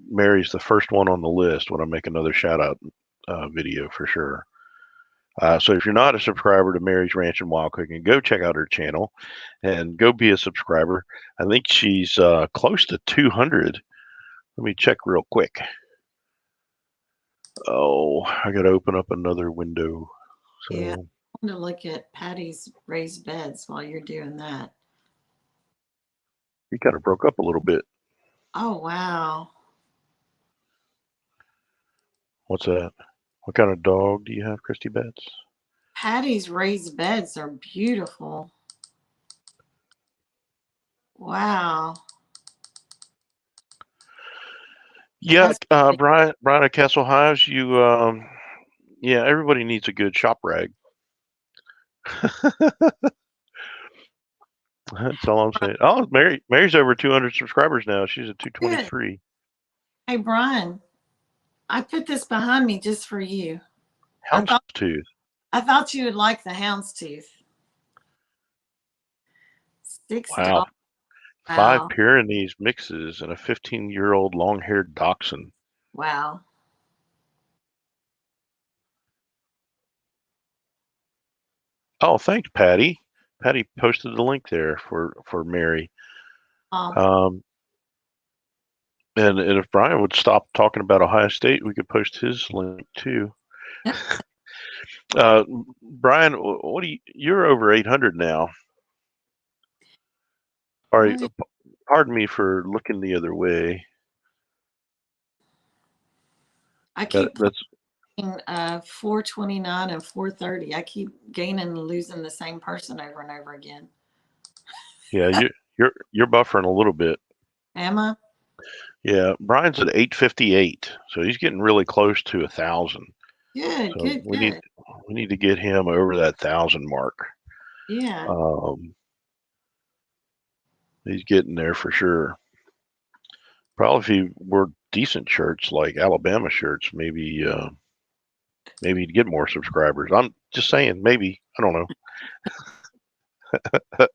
Mary's the first one on the list when I make another shout out video for sure. So if you're not a subscriber to Mary's Ranch and Wild Cooking, go check out her channel and go be a subscriber. I think she's close to 200. Let me check real quick. Oh, I got to open up another window. Yeah, So I want to look at Patty's raised beds while you're doing that. you kind of broke up a little bit. Oh wow, What's that? What kind of dog do you have, Christy Betts? Patty's raised beds are beautiful. Wow, Yeah, that's Brian at Castle Hives. Yeah, everybody needs a good shop rag. That's all I'm saying. Oh, Mary's over 200 subscribers now. She's at good. 223. Hey Brian, I put this behind me just for you. I thought Houndstooth. I thought you would like the houndstooth. Wow. $6. Five Wow, Pyrenees mixes and a 15-year-old long-haired dachshund. wow. Oh, thanks, Patty. Patty posted the link there for Mary. Um, And if Brian would stop talking about Ohio State, we could post his link too. Brian, what do you're over 800 now. All right, pardon me for looking the other way. I keep That's 429 and 430. I keep gaining and losing the same person over and over again. yeah, you're buffering a little bit. Am I? Yeah, Brian's at 858, so he's getting really close to 1,000. Good, So good, we good. need to get him over that 1,000 mark. Yeah. He's getting there for sure. Probably if he wore decent shirts like Alabama shirts, maybe he'd get more subscribers. I'm just saying, maybe. I don't know.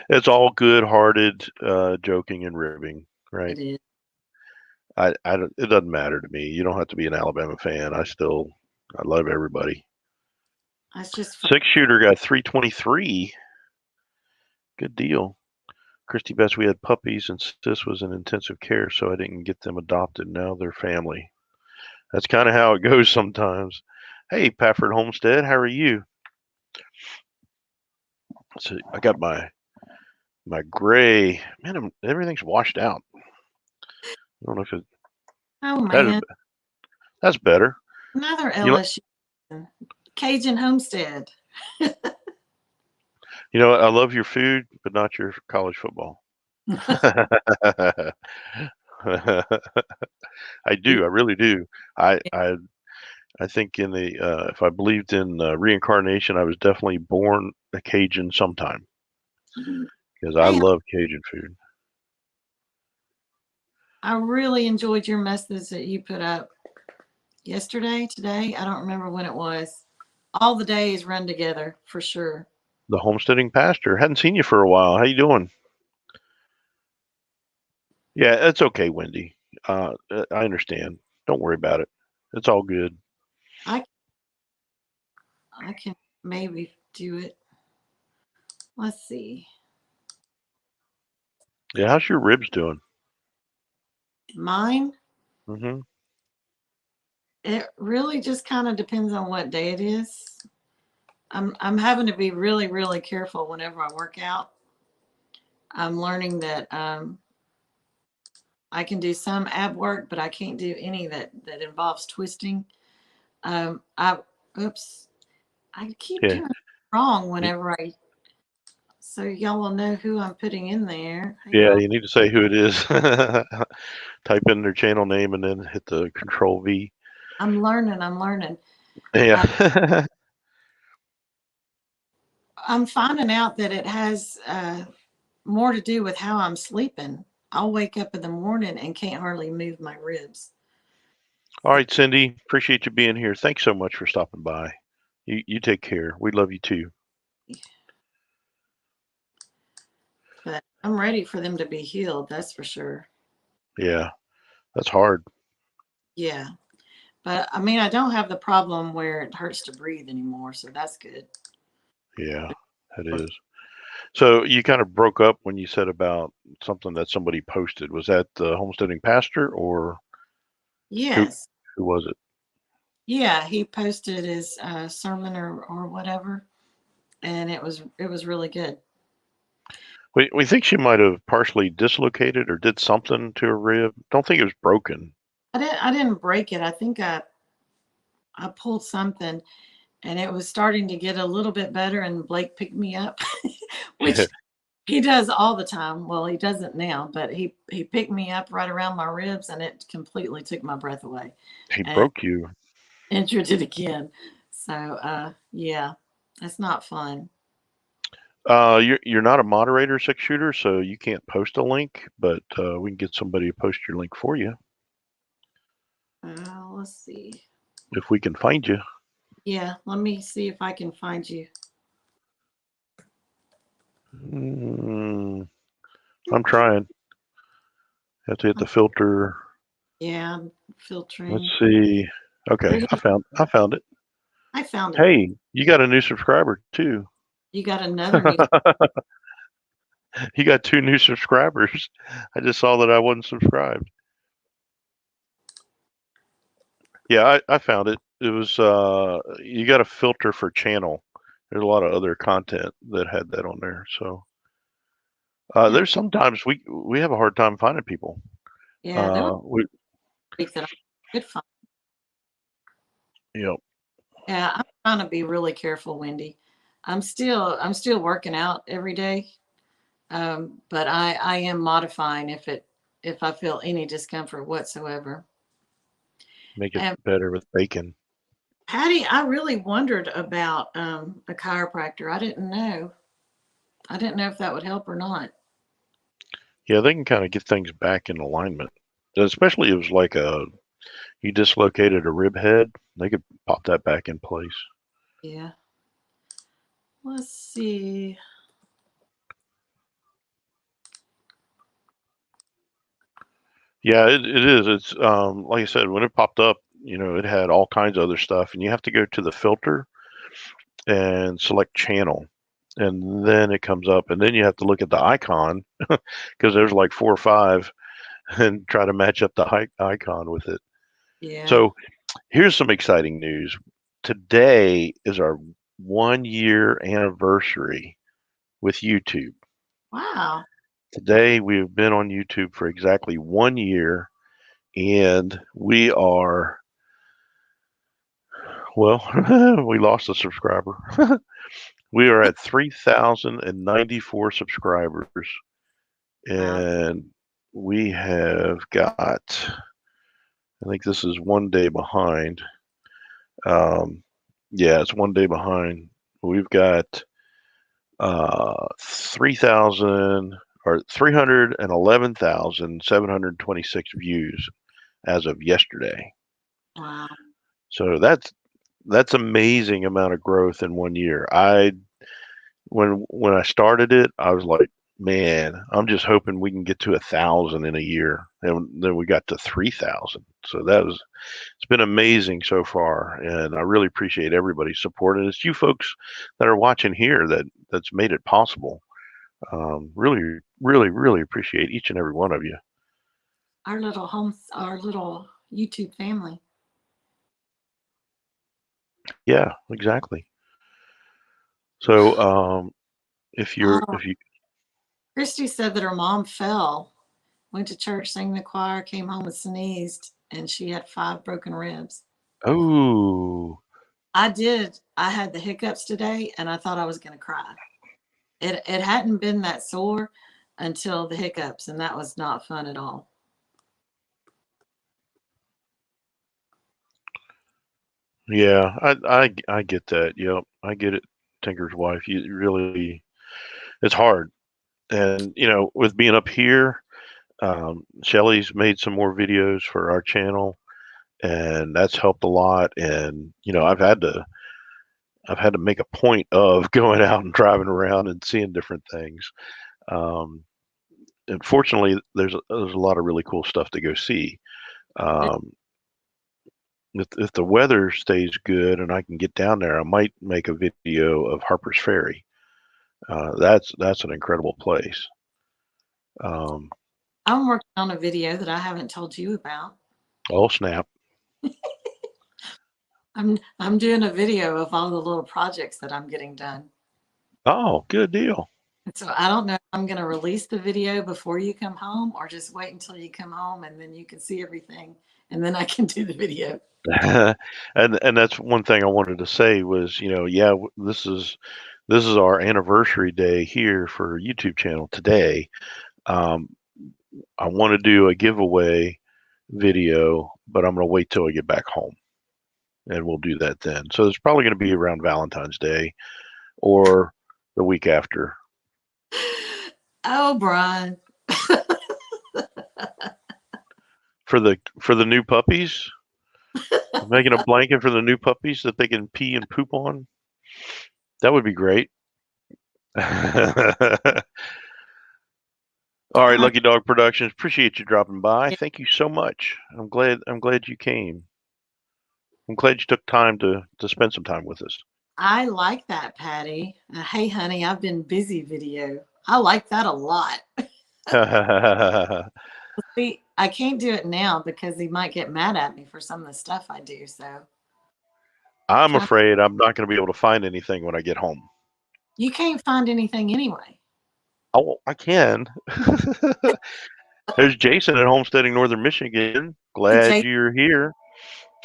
It's all good-hearted joking and ribbing, right? It is. It doesn't matter to me. You don't have to be an Alabama fan. I love everybody. That's just Six shooter got 323. Good deal. Christy Best, we had puppies and sis was in intensive care, so I didn't get them adopted. Now they're family. That's kind of how it goes sometimes. Hey, Pafford Homestead, how are you? So I got my gray. Man, everything's washed out. I don't know if it. Oh man, that's better. Another LSU Cajun Homestead. You know, I love your food, but not your college football. I do. I really do. I think in the if I believed in reincarnation, I was definitely born a Cajun sometime because I love Cajun food. I really enjoyed your message that you put up yesterday, today. I don't remember when it was. All the days run together for sure. The homesteading pastor. Hadn't seen you for a while. How you doing? Yeah, it's okay, Wendy. I understand. Don't worry about it. It's all good. I can maybe do it. Let's see. Yeah, how's your ribs doing? Mine? Mm-hmm. It really just kind of depends on what day it is. I'm having to be really, really careful whenever I work out. I'm learning that I can do some ab work, but I can't do any that involves twisting. I keep doing it wrong whenever I. So y'all will know who I'm putting in there. Yeah, you need to say who it is. Type in their channel name and then hit the Control V. I'm learning. Yeah. I'm finding out that it has more to do with how I'm sleeping. I'll wake up in the morning and can't hardly move my ribs. All right, Cindy, appreciate you being here. Thanks so much for stopping by. You take care. We love you too. But I'm ready for them to be healed, that's for sure. Yeah, that's hard. Yeah. But I mean, I don't have the problem where it hurts to breathe anymore, so that's good. Yeah, it is. So you kind of broke up when you said about something that somebody posted. Was that the homesteading pastor or? Yes. Who was it? Yeah, he posted his sermon or whatever, and it was really good. We think she might have partially dislocated or did something to her rib. Don't think it was broken. I didn't break it. I think I pulled something, and it was starting to get a little bit better. And Blake picked me up, which he does all the time. Well, he doesn't now, but he picked me up right around my ribs, and it completely took my breath away. He broke you. Injured it again. So yeah, that's not fun. You're not a moderator, six shooter, so you can't post a link, but we can get somebody to post your link for you. Let's see if we can find you. Yeah, let me see if I can find you. I'm trying. Have to hit the filter. Yeah, I'm filtering. Let's see. Okay, I found it. I found it. Hey, you got a new subscriber too. You got another new. You got 2 new subscribers. I just saw that I wasn't subscribed. Yeah, I found it. It was you got to filter for channel. There's a lot of other content that had that on there. So Yeah, there's sometimes we have a hard time finding people. yeah, there was We a week that I could find. you know Yeah, I'm trying to be really careful, Wendy. I'm still working out every day, but I am modifying if I feel any discomfort whatsoever. make it And better with bacon. Patty, I really wondered about a chiropractor. I didn't know if that would help or not. Yeah, they can kind of get things back in alignment. Especially if it was like you dislocated a rib head, they could pop that back in place. Yeah. Let's see. Yeah, it is. It's like I said, when it popped up, it had all kinds of other stuff, and you have to go to the filter and select channel, and then it comes up, and then you have to look at the icon because there's like 4 or 5, and try to match up the icon with it. Yeah. So here's some exciting news. Today is our 1-year anniversary with YouTube. Wow. Today we've been on YouTube for exactly 1 year, and we are, well, we lost a subscriber. We are at 3,094 subscribers, Wow. and we have got, I think this is 1 day behind. Yeah, it's 1 day behind. We've got 3,000 or 311,726 views as of yesterday. Wow. So that's amazing amount of growth in 1 year. When I started it, I was like, man, I'm just hoping we can get to 1,000 in a year, and then we got to 3,000. So it's been amazing so far, and I really appreciate everybody's support. And it's you folks that are watching here that's made it possible. Really, really, really appreciate each and every one of you. Our little YouTube family. Yeah, exactly. So Oh, if you Christy said that her mom fell, went to church, sang the choir, came home and sneezed, and she had 5 broken ribs. oh I had the hiccups today, and I thought I was going to cry. It hadn't been that sore until the hiccups, and that was not fun at all. yeah, I get that. Yep, I get it. Tinker's wife. You really, it's hard, and with being up here, Shelly's made some more videos for our channel, and that's helped a lot. And I've had to make a point of going out and driving around and seeing different things. Um, and fortunately, there's a lot of really cool stuff to go see. Um, if the weather stays good and I can get down there, I might make a video of Harper's Ferry. That's an incredible place. Um, I'm working on a video that I haven't told you about. oh snap! I'm doing a video of all the little projects that I'm getting done. Oh, good deal. So I don't know if I'm going to release the video before you come home or just wait until you come home and then you can see everything and then I can do the video. And that's one thing I wanted to say was, yeah, this is our anniversary day here for YouTube channel today. Um, I want to do a giveaway video, but I'm going to wait till I get back home, and we'll do that then. So it's probably going to be around Valentine's Day or the week after. Oh, Brian. For the new puppies, making a blanket for the new puppies that they can pee and poop on. That would be great. All right, Lucky Dog Productions. Appreciate you dropping by. Thank you so much. I'm glad you came. I'm glad you took time to spend some time with us. I like that, Patty. Hey, honey, I've been busy video. I like that a lot. See, I can't do it now because he might get mad at me for some of the stuff I do. So I'm can I, afraid I'm not going to be able to find anything when I get home. you can't find anything anyway. Oh, I can. There's Jason at Homesteading Northern Michigan. Glad Jay, you're here.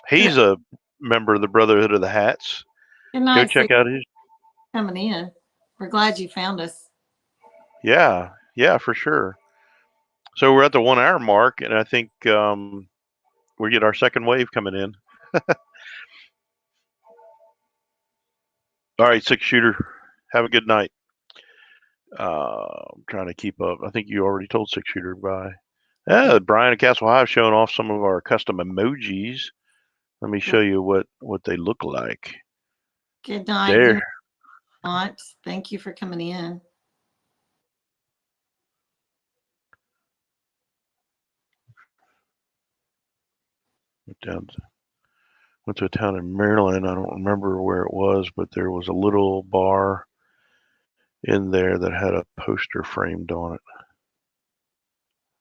good, He's a member of the Brotherhood of the Hats. good Go night. See you check out his. coming in. We're glad you found us. Yeah, for sure. So we're at the 1 hour mark, and I think we get our second wave coming in. All right, 6-shooter. Have a good night. I'm trying to keep up. I think you already told 6-shooter bye. Yeah, Brian at Castle High showing off some of our custom emojis. Let me show you what they look like. Good night. There. Good night. Thank you for coming in. Went to a town in Maryland. I don't remember where it was, but there was a little bar in there that had a poster framed on it.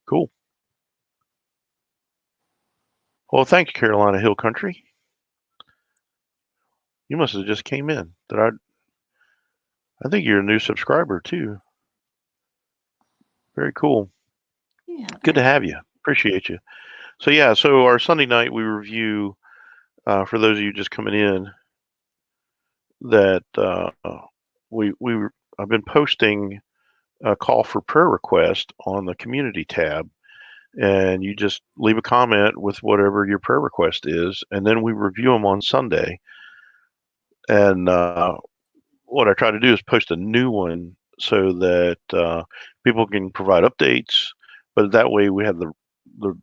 Cool. Well, thanks, Carolina Hill Country. You must have just came in. I think you're a new subscriber too. Very cool. Yeah. Good to have you. Appreciate you. So yeah, so our Sunday night we review for those of you just coming in that I've been posting a call for prayer request on the community tab, and you just leave a comment with whatever your prayer request is, and then we review them on Sunday. And what I try to do is post a new one so that people can provide updates, but that way we have the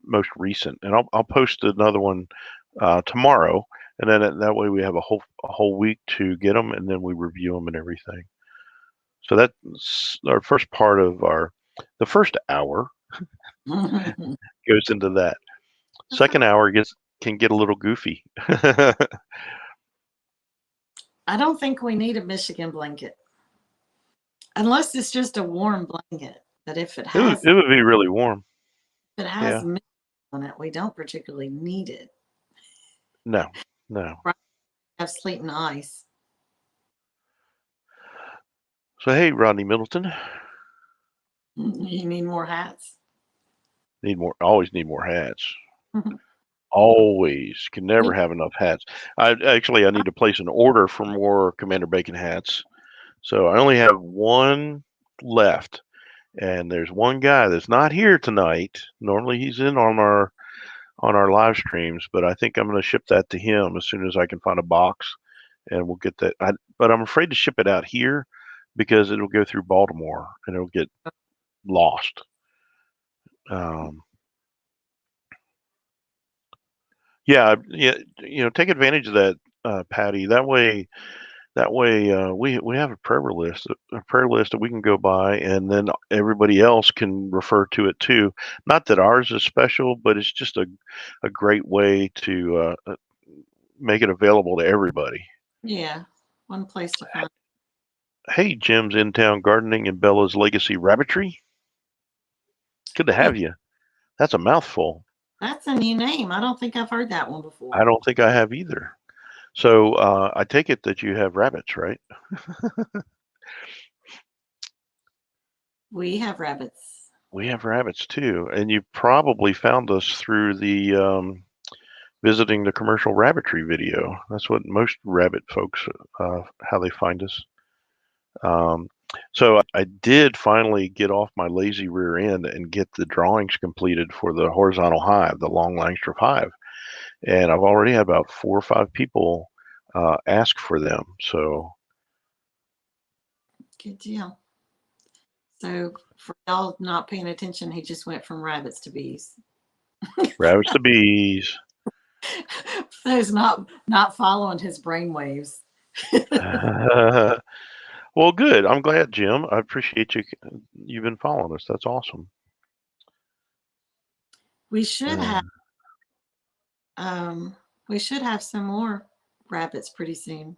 most recent. And I'll post another one tomorrow, and then that way we have a whole week to get them, and then we review them and everything. So that's our first part of the first hour goes into that. Second hour can get a little goofy. I don't think we need a Michigan blanket. Unless it's just a warm blanket. But if it has It would be really warm. Yeah. milk on it, we don't particularly need it. No. Have sleep and ice. So hey, Rodney Middleton. You need more hats. Always need more hats. Always can never have enough hats. I need to place an order for more Commander Bacon hats. So I only have one left, and there's one guy that's not here tonight. Normally he's in on our live streams, but I think I'm going to ship that to him as soon as I can find a box, and we'll get that. But I'm afraid to ship it out here because it'll go through Baltimore and it'll get lost. Yeah, take advantage of that, Patty. That way, we have a prayer list that we can go by, and then everybody else can refer to it too. Not that ours is special, but it's just a great way to make it available to everybody. Yeah, one place to find. Hey, Jim's In Town Gardening and Bella's Legacy Rabbitry. Good to have you. That's a mouthful. That's a new name. I don't think I've heard that one before. I don't think I have either. So I take it that you have rabbits, right? We have rabbits. We have rabbits too, and you probably found us through the visiting the commercial rabbitry video. That's what most rabbit folks how they find us. So I did finally get off my lazy rear end and get the drawings completed for the horizontal hive, the long Langstroth hive, and I've already had about 4 or 5 people ask for them. So good deal. So for y'all not paying attention, he just went from rabbits to bees. rabbits to bees. Those not following his brainwaves. Well, good. I'm glad, Jim. I appreciate you. You've been following us. That's awesome. We should have some more rabbits pretty soon.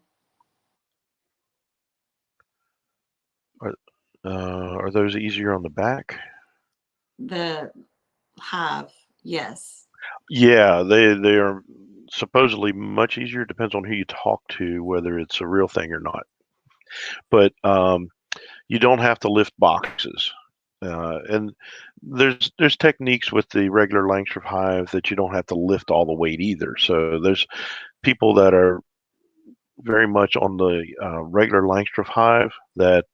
Are those easier on the back? The hive, yes. Yeah, they are supposedly much easier. Depends on who you talk to, whether it's a real thing or not. But you don't have to lift boxes. And there's techniques with the regular Langstroth hive that you don't have to lift all the weight either. So there's people that are very much on the regular Langstroth hive that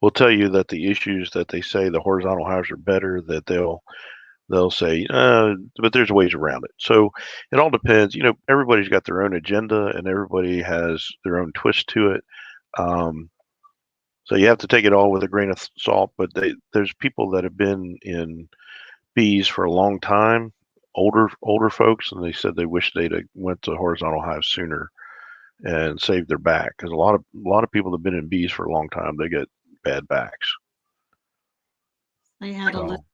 will tell you that the issues that they say the horizontal hives are better, that they'll say, but there's ways around it. So it all depends. You know, everybody's got their own agenda and everybody has their own twist to it. So you have to take it all with a grain of salt. But there's people that have been in bees for a long time, older folks, and they said they wish they'd have went to horizontal hives sooner and saved their back, because a lot of people that have been in bees for a long time, they get bad backs. They had a look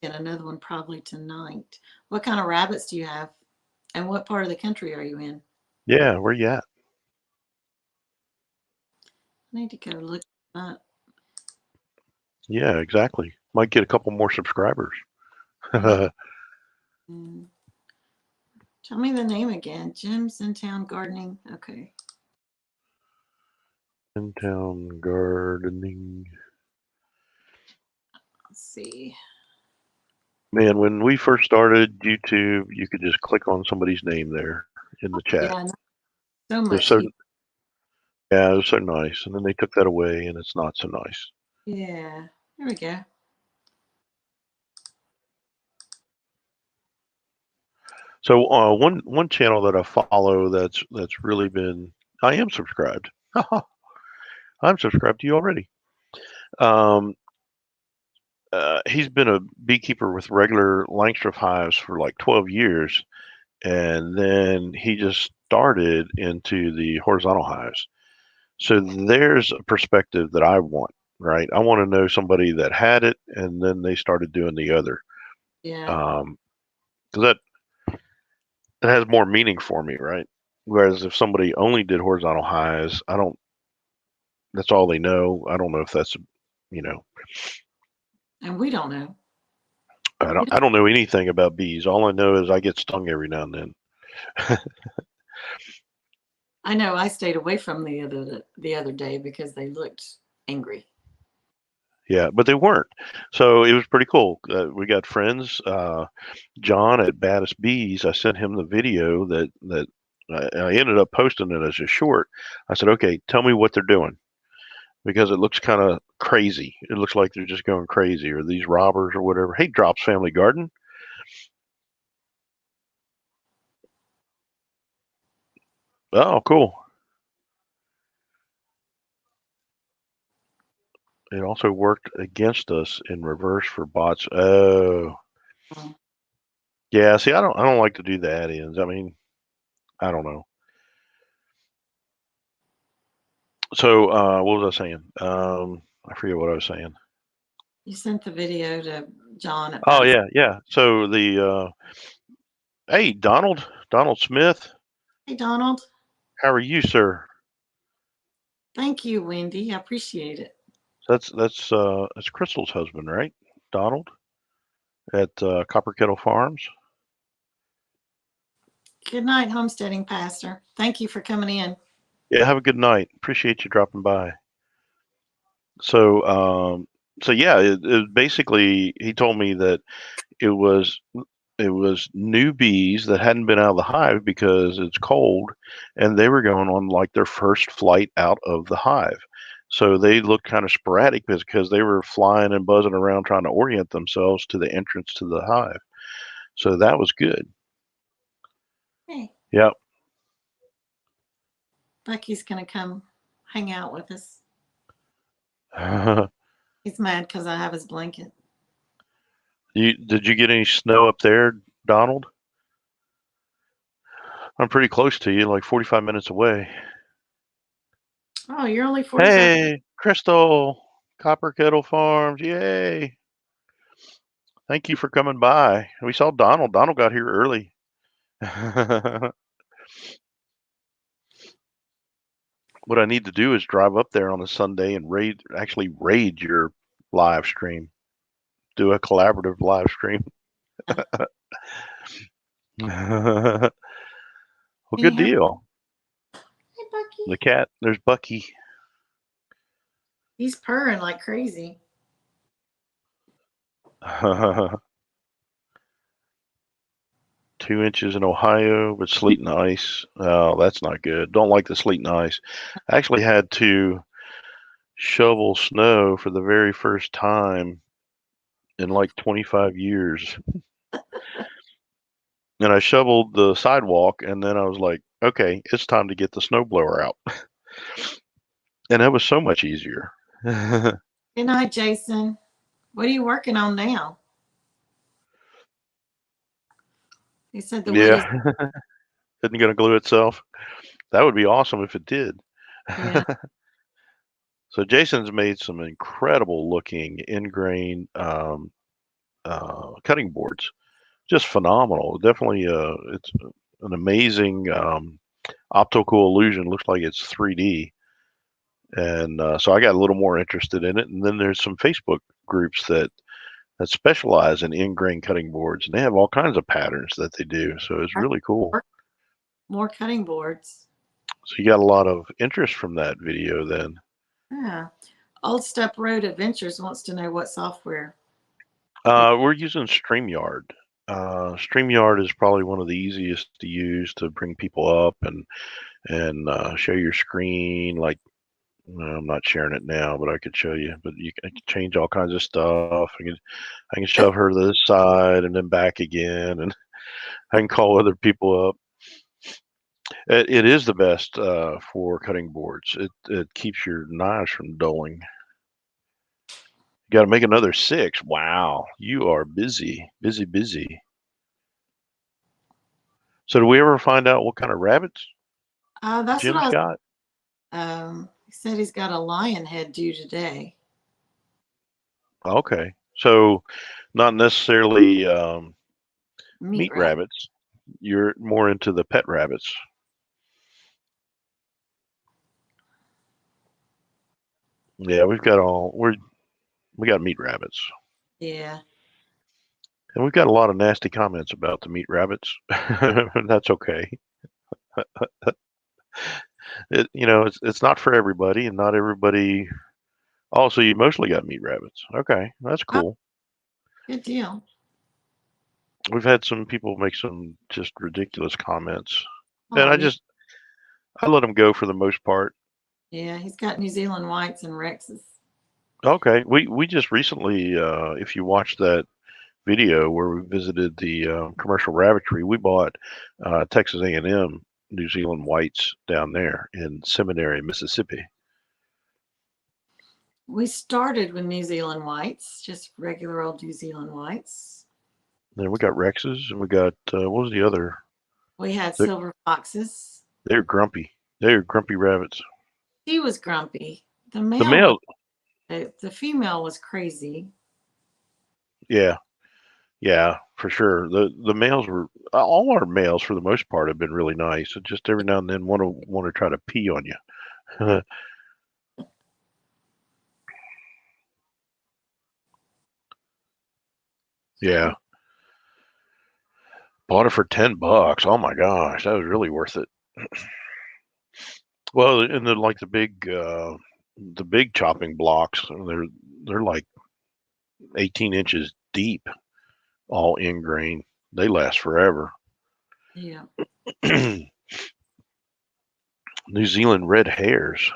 at another one probably tonight. What kind of rabbits do you have? And what part of the country are you in? Yeah, where you at? I need to go look up. Yeah, exactly. Might get a couple more subscribers. Mm. Tell me the name again. Jim's in Town Gardening. Okay. In Town Gardening. Let's see. Man, when we first started YouTube, you could just click on somebody's name there in the chat. Yeah, so It was much. so, yeah, it was so nice. And then they took that away, and it's not so nice. Yeah, there we go. So one channel that I follow that's really been, I am subscribed. I'm subscribed to you already. He's been a beekeeper with regular Langstroth hives for like 12 years, and then he just started into the horizontal hives. So there's a perspective that I want, right? I want to know somebody that had it, and then they started doing the other. Yeah. Because that has more meaning for me, right? Whereas if somebody only did horizontal highs, I don't. That's all they know. I don't know if that's, you know, And we don't know. I don't know anything about bees. All I know is I get stung every now and then. I know I stayed away from the other day because they looked angry. Yeah, but they weren't. So it was pretty cool. We got friends. John at Baddest Bees. I sent him the video that I ended up posting it as a short. I said, okay, tell me what they're doing, because it looks kind of crazy. It looks like they're just going crazy, or these robbers or whatever. Hey, Drops Family Garden. Oh, cool. It also worked against us in reverse for bots. Oh, yeah. See, I don't like to do the add-ins. I mean, I don't know. So, what was I saying? I forget what I was saying. You sent the video to John at Oh Baddest. yeah. So the hey, Donald Smith, Hey, Donald. how are you, sir? Thank you, Wendy. I appreciate it. That's Crystal's husband, right? Donald at Copper Kettle Farms. Good night, homesteading pastor. Thank you for coming in. Yeah, have a good night. Appreciate you dropping by. So, so yeah, it basically he told me that it was new bees that hadn't been out of the hive because it's cold, and they were going on like their first flight out of the hive. So they looked kind of sporadic because they were flying and buzzing around trying to orient themselves to the entrance to the hive. So that was good. Hey, Yep. Bucky's going to come hang out with us. He's mad because I have his blanket. Did you get any snow up there, Donald? I'm pretty close to you, like 45 minutes away. Oh, you're only 45. Hey, Crystal, Copper Kettle Farms, yay! Thank you for coming by. We saw Donald. Donald got here early. What I need to do is drive up there on a Sunday and actually raid your live stream. Do a collaborative live stream. Well, Can you good hear me? deal. Hey, Bucky. The cat, there's Bucky. He's purring like crazy. 2 inches in Ohio, but sleet and ice. Oh, that's not good. Don't like the sleet and ice. I actually had to shovel snow for the very first time in like 25 years. And I shoveled the sidewalk, and then I was like, okay, it's time to get the snowblower out. And it was so much easier. Good night, Jason. What are you working on now? He said the wood is. Yeah. Isn't going to glue itself? That would be awesome if it did. Yeah. So Jason's made some incredible looking ingrain cutting boards. Just phenomenal. Definitely, it's an amazing optical illusion. Looks like it's 3D. And so I got a little more interested in it. And then there's some Facebook groups that specialize in ingrain cutting boards, and they have all kinds of patterns that they do. So it's really cool. More cutting boards. So you got a lot of interest from that video then. Yeah. Old Step Road Adventures wants to know what software. We're using StreamYard. StreamYard is probably one of the easiest to use to bring people up and show your screen. Like, I'm not sharing it now, but I could show you. But you can change all kinds of stuff. I can shove her to this side and then back again, and I can call other people up. It is the best for cutting boards. It keeps your knives from dulling. You got to make another 6. Wow, you are busy, busy, busy. So, do we ever find out what kind of rabbits That's Jim's what got? he said he's got a lion head due today. Okay, so not necessarily Meat rabbit. rabbits. You're more into the pet rabbits. Yeah, we got meat rabbits. Yeah. And we've got a lot of nasty comments about the meat rabbits. That's okay. It's not for everybody, and not everybody. Also, you mostly got meat rabbits. Okay, that's cool. Good deal. We've had some people make some just ridiculous comments, and Oh, yeah. I let them go for the most part. Yeah, he's got New Zealand whites and Rexes. Okay, we just recently, if you watch that video where we visited the commercial rabbitry, we bought Texas A&M New Zealand whites down there in Seminary, Mississippi. We started with New Zealand whites, just regular old New Zealand whites. Then we got Rexes, and we got what was the other? We had silver foxes. They're grumpy. They're grumpy rabbits. He was grumpy. The male, the female was crazy. yeah, for sure. The males were all our males for the most part have been really nice. So just every now and then want to try to pee on you. Yeah. Bought it for $10. Oh my gosh, that was really worth it. Well, and the big chopping blocks, they're like 18 inches deep, all ingrain. They last forever. Yeah. New Zealand red hares.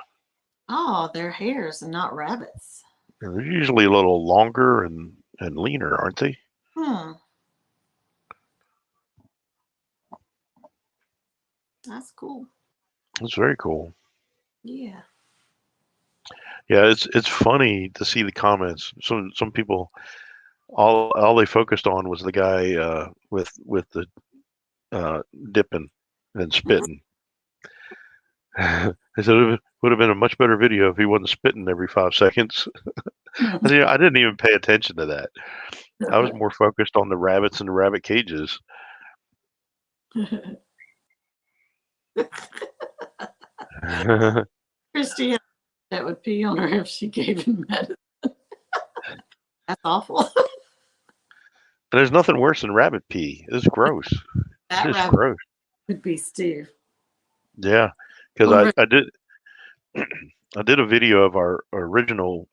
Oh, they're hares and not rabbits. They're usually a little longer and leaner, aren't they? That's cool. That's very cool. Yeah. Yeah, it's funny to see the comments. Some people, all they focused on was the guy with the dipping and spitting. I said it would have been a much better video if he wasn't spitting every 5 seconds. I didn't even pay attention to that. I was more focused on the rabbits and the rabbit cages. Christy that would pee on her if she gave him medicine. That's awful. There's nothing worse than rabbit pee. It's gross. That It's rabbit gross. would be Steve. Yeah, because Or I did I did a video of our original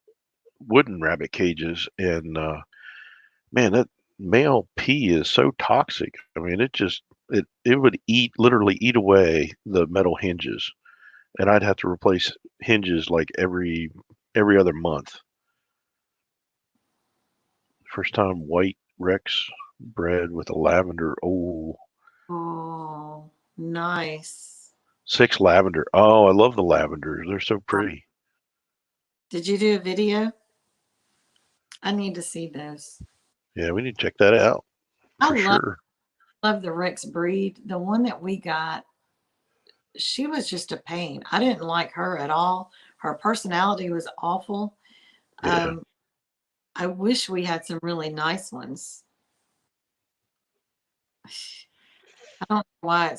wooden rabbit cages, and man, that male pee is so toxic. I mean, it would literally eat away the metal hinges, and I'd have to replace hinges like every other month. First time white Rex bred with a lavender. oh, nice. 6 lavender. Oh, I love the lavenders. They're so pretty. Did you do a video? I need to see those. Yeah, we need to check that out I for sure. love the Rex breed. The one that we got, she was just a pain. I didn't like her at all. Her personality was awful. Yeah. I wish we had some really nice ones. I don't know why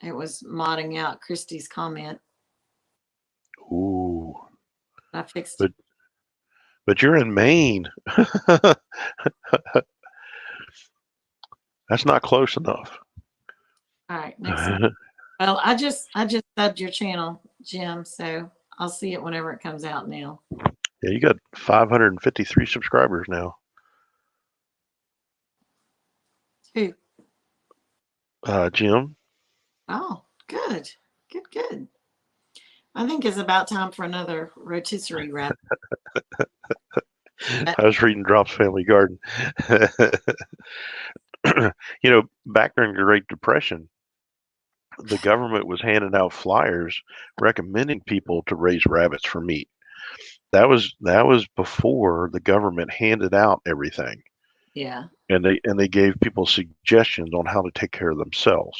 it was modding out Christy's comment. Ooh. I fixed But it. but you're in Maine. That's not close enough. All right, next one. Well, I just subbed your channel, Jim, so I'll see it whenever it comes out now. Yeah, you got 553 subscribers now. Who? Jim. Oh, good. Good. I think it's about time for another rotisserie wrap. I was reading Drop's Family Garden. Back during the Great Depression, the government was handing out flyers recommending people to raise rabbits for meat. That was before the government handed out everything. Yeah. And they gave people suggestions on how to take care of themselves.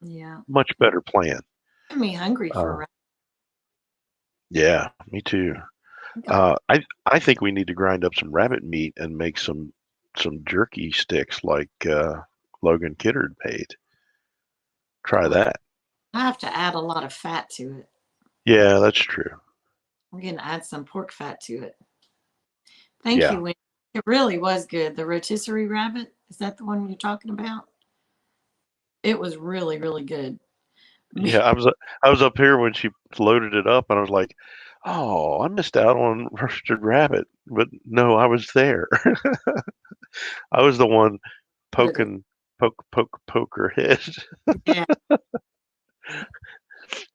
Yeah. Much better plan. Made me hungry for a wrap. Yeah, me too. I think we need to grind up some rabbit meat and make some jerky sticks like Logan Kiddard made. Try that. I have to add a lot of fat to it. Yeah, that's true. I'm going to add some pork fat to it. Thank you, Wendy. It really was good. The rotisserie rabbit, is that the one you're talking about? It was really, really good. Yeah, I was up here when she loaded it up, and I was like, "Oh, I missed out on roasted rabbit." But no, I was there. I was the one poke her head. Yeah.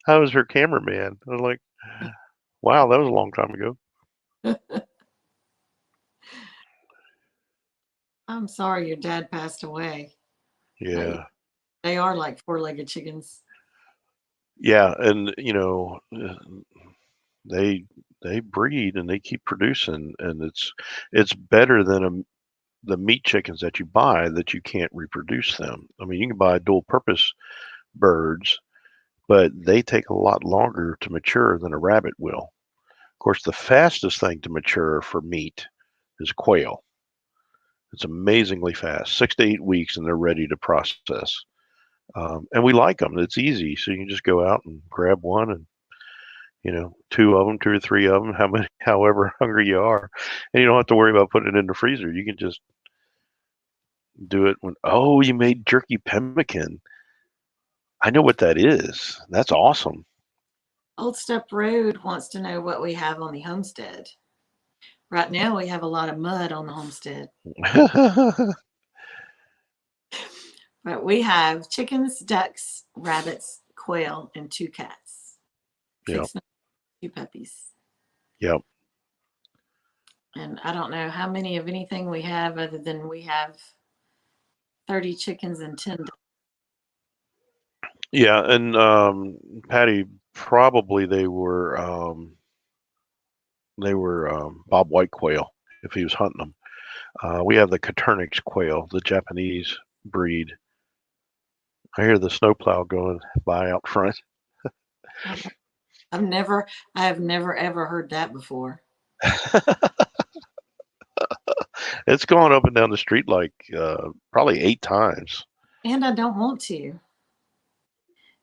I was her cameraman. I was like, "Wow, that was a long time ago." I'm sorry your dad passed away. Yeah. They are like four-legged chickens. Yeah, and they breed and they keep producing, and it's better than the meat chickens that you buy that you can't reproduce them. I mean, you can buy dual purpose birds, but they take a lot longer to mature than a rabbit will. Of course, the fastest thing to mature for meat is quail. It's amazingly fast, 6 to 8 weeks, and they're ready to process. And we like them. It's easy, so you can just go out and grab one, and two of them, 2 or 3 of them, however hungry you are, and you don't have to worry about putting it in the freezer. You can just do it when. Oh, you made jerky pemmican. I know what that is. That's awesome. Old Step Road wants to know what we have on the homestead. Right now, we have a lot of mud on the homestead. But we have chickens, ducks, rabbits, quail, and 2 cats. Yep. 2 puppies. Yep. And I don't know how many of anything we have other than we have 30 chickens and 10 ducks. Yeah, and Patty, probably they were Bob White quail if he was hunting them. We have the Coturnix quail, the Japanese breed. I hear the snowplow going by out front. I have never ever heard that before. It's gone up and down the street like probably 8 times. And I don't want to.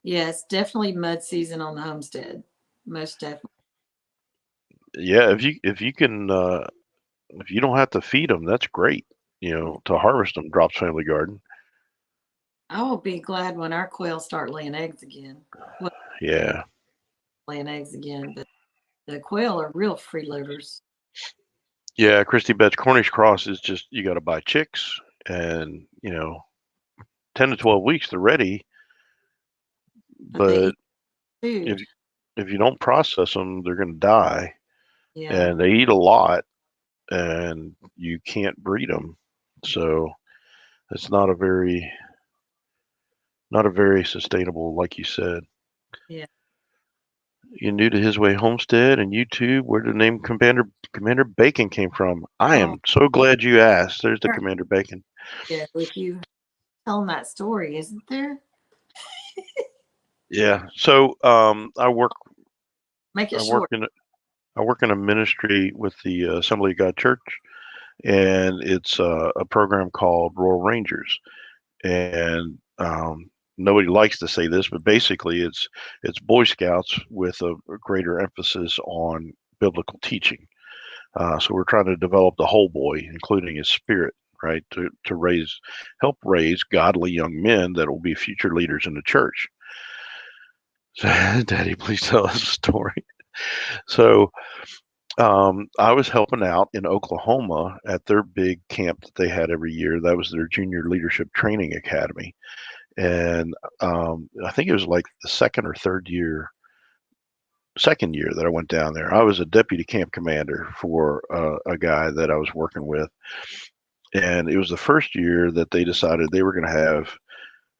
Yes, definitely mud season on the homestead. most definitely. Yeah, if you can if you don't have to feed them, that's great. You know, to harvest them, Drops Family Garden. I will be glad when our quails start laying eggs again. Well, Yeah. laying eggs again, but the quail are real freeloaders. Yeah, Christy Betts Cornish cross is just you got to buy chicks, and 10 to 12 weeks they're ready. But they But eat food. if you don't process them, they're going to die, Yeah. and they eat a lot, and you can't breed them. So it's not a very sustainable, like you said. Yeah. You new to His Way Homestead and YouTube? Where did the name Commander Bacon came from? I Oh, am so glad you asked. There's the sure. Commander Bacon. Yeah. With you telling that story, isn't there? Yeah. So Make it I work short. in I work in a ministry with the Assembly of God Church, and it's a program called Rural Rangers. And nobody likes to say this, but basically it's Boy Scouts with a greater emphasis on biblical teaching. So we're trying to develop the whole boy, including his spirit, right? To help raise godly young men that will be future leaders in the church. So, Daddy, please tell us a story. So I was helping out in Oklahoma at their big camp that they had every year. That was their Junior Leadership Training Academy, and I think it was like the second year that I went down there. I was a deputy camp commander for a guy that I was working with, and it was the first year that they decided they were going to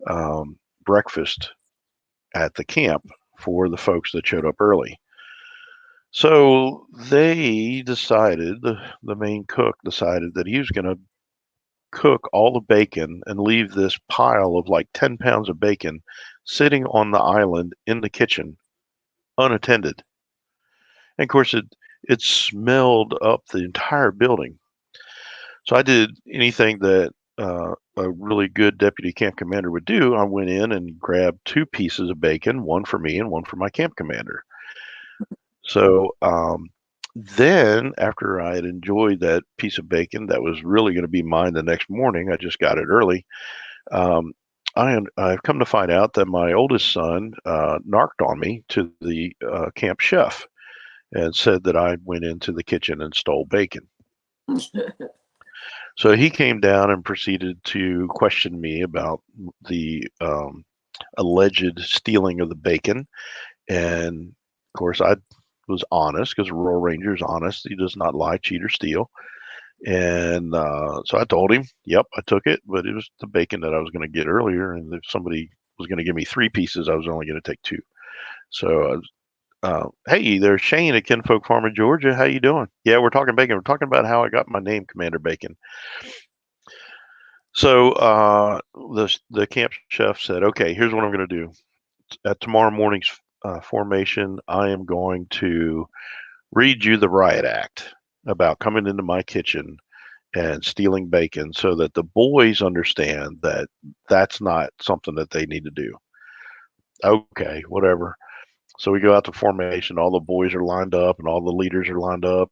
have breakfast at the camp for the folks that showed up early. So the main cook decided that he was going to cook all the bacon and leave this pile of like 10 pounds of bacon sitting on the island in the kitchen unattended. And of course, it smelled up the entire building. So I did anything that a really good deputy camp commander would do. I went in and grabbed two pieces of bacon, one for me and one for my camp commander. So then, after I had enjoyed that piece of bacon that was really going to be mine the next morning, I just got it early. Um, I've come to find out that my oldest son narked on me to the camp chef and said that I went into the kitchen and stole bacon. So he came down and proceeded to question me about the alleged stealing of the bacon. And of course, I was honest because Royal Ranger is honest. He does not lie, cheat, or steal. And so I told him, yep, I took it, but it was the bacon that I was going to get earlier. And if somebody was going to give me three pieces, I was only going to take two. So hey there, Shane at Kinfolk Farm in Georgia. How you doing? Yeah, we're talking bacon. We're talking about how I got my name, Commander Bacon. So the camp chef said, okay, here's what I'm going to do. At tomorrow morning's formation, I am going to read you the riot act about coming into my kitchen and stealing bacon so that the boys understand that that's not something that they need to do. Okay, whatever. So we go out to formation, all the boys are lined up and all the leaders are lined up,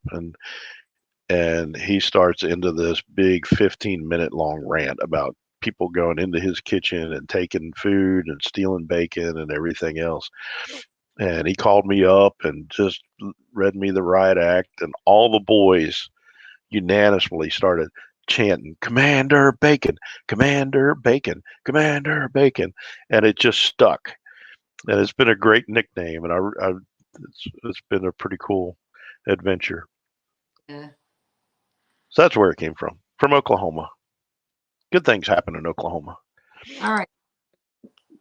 and he starts into this big 15-minute long rant about people going into his kitchen and taking food and stealing bacon and everything else. And he called me up and just read me the riot act, and all the boys unanimously started chanting Commander Bacon, Commander Bacon, Commander Bacon, and it just stuck. And it's been a great nickname, and it's been a pretty cool adventure. Yeah. So that's where it came from Oklahoma. Good things happen in Oklahoma. All right.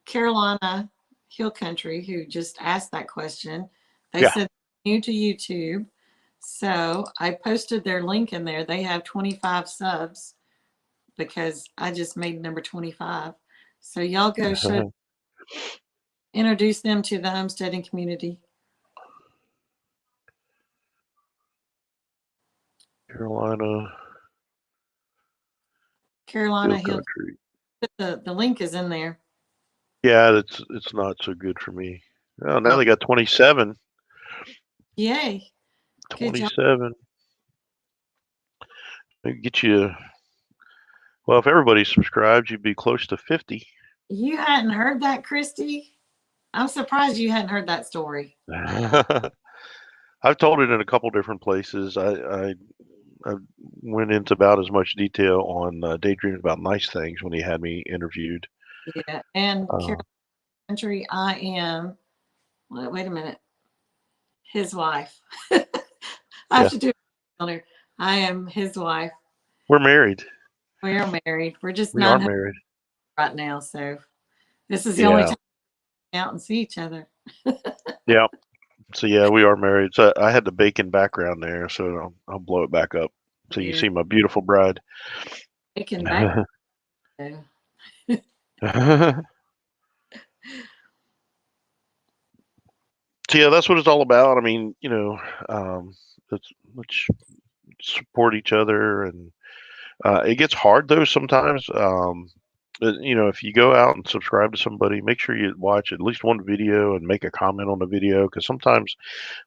Carolina Hill Country, who just asked that question, they Yeah. said new to YouTube. So I posted their link in there. They have 25 subs because I just made number 25. So y'all go introduce them to the homesteading community. Carolina Carolina Hill Hill. Country. The link is in there. Yeah, it's not so good for me. Oh, now Oh, they got 27. Yay. Good job. 27. Maybe get you. Well, if everybody subscribes, you'd be close to 50. You hadn't heard that, Christy? I'm surprised you hadn't heard that story. I've told it in a couple different places. I went into about as much detail on Daydreaming About Nice Things when he had me interviewed. Yeah. And Uh, Carol Country, I am, wait a minute, his wife. I Yeah. have to do it on her. I am his wife. We're married. We are married. We're just We are 900 married. right now. So this is the only time we out and see each other. Yeah. So yeah, we are married. So I had the bacon background there, so I'll blow it back up so you see my beautiful bride. Taken back. So. So yeah, that's what it's all about. I mean, let's support each other, and it gets hard though sometimes. If you go out and subscribe to somebody, make sure you watch at least one video and make a comment on the video, because sometimes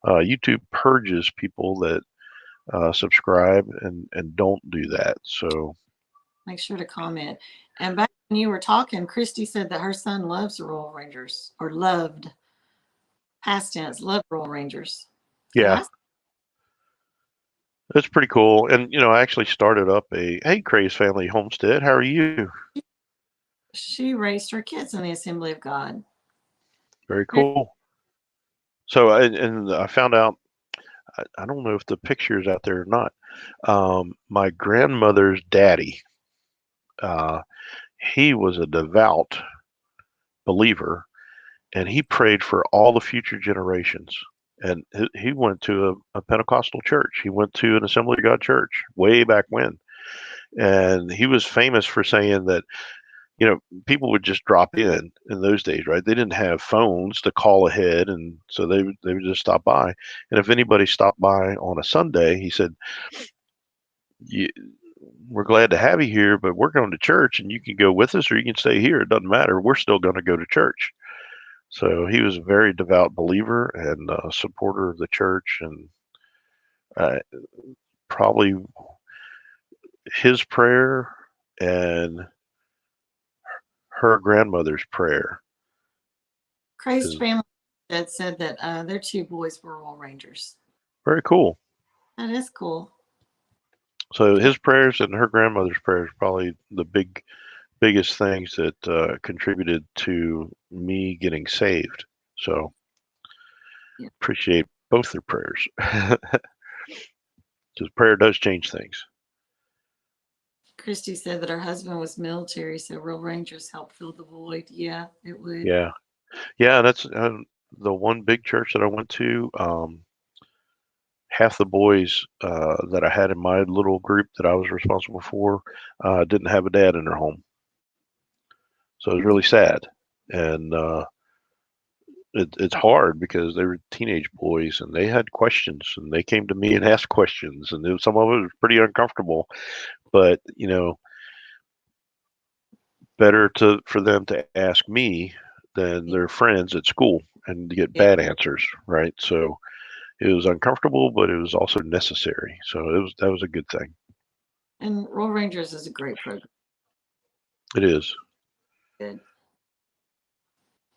YouTube purges people that subscribe and don't do that. So Make sure to comment. And back when you were talking, Christy said that her son loves the Royal Rangers, or loved, past tense, loved Royal Rangers. yeah, that's pretty cool. And I actually started up Hey Craze Family Homestead. How are you? She raised her kids in the Assembly of God. Very cool. So I found out, I don't know if the picture is out there or not. My grandmother's daddy, he was a devout believer, and he prayed for all the future generations. And he went to a Pentecostal church. He went to an Assembly of God church way back when. And he was famous for saying that, people would just drop in those days, right? They didn't have phones to call ahead, and so they would just stop by. And if anybody stopped by on a Sunday, he said, we're glad to have you here, but we're going to church, and you can go with us or you can stay here. It doesn't matter. We're still going to go to church. So he was a very devout believer and a supporter of the church, and probably his prayer and her grandmother's prayer. Crazed Family that said that their two boys were Royal Rangers. Very cool. That is cool. So his prayers and her grandmother's prayers probably the biggest things that contributed to me getting saved. So appreciate both their prayers, because prayer does change things. Christy said that her husband was military, so Royal Rangers helped fill the void. Yeah, it would. Yeah. That's the one big church that I went to. Half the boys that I had in my little group that I was responsible for didn't have a dad in their home. So it was really sad. And it's hard because they were teenage boys and they had questions, and they came to me and asked questions, and some of it was pretty uncomfortable, but better for them to ask me than their friends at school and to get bad answers, right? So it was uncomfortable, but it was also necessary. So that was a good thing. And Royal Rangers is a great program. It is. Good.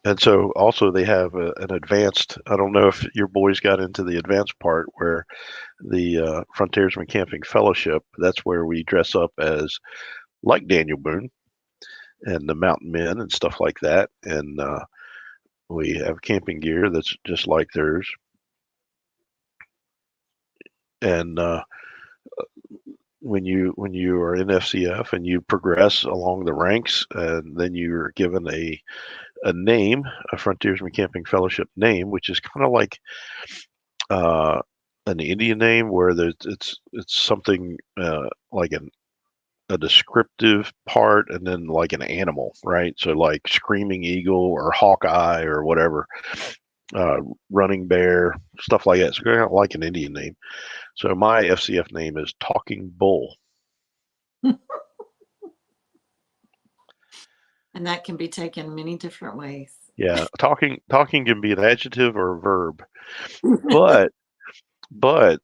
And so also they have an advanced, I don't know if your boys got into the advanced part where the Frontiersman Camping Fellowship, that's where we dress up as like Daniel Boone and the Mountain Men and stuff like that. And we have camping gear that's just like theirs. And when you are in FCF and you progress along the ranks, and then you're given a name, a Frontiersman Camping Fellowship name, which is kind of like an Indian name, where it's something like a descriptive part, and then like an animal, right? So like Screaming Eagle or Hawkeye or whatever, Running Bear, stuff like that. So kind of like an Indian name. So my FCF name is Talking Bull. And that can be taken many different ways. Yeah, talking can be an adjective or a verb, but but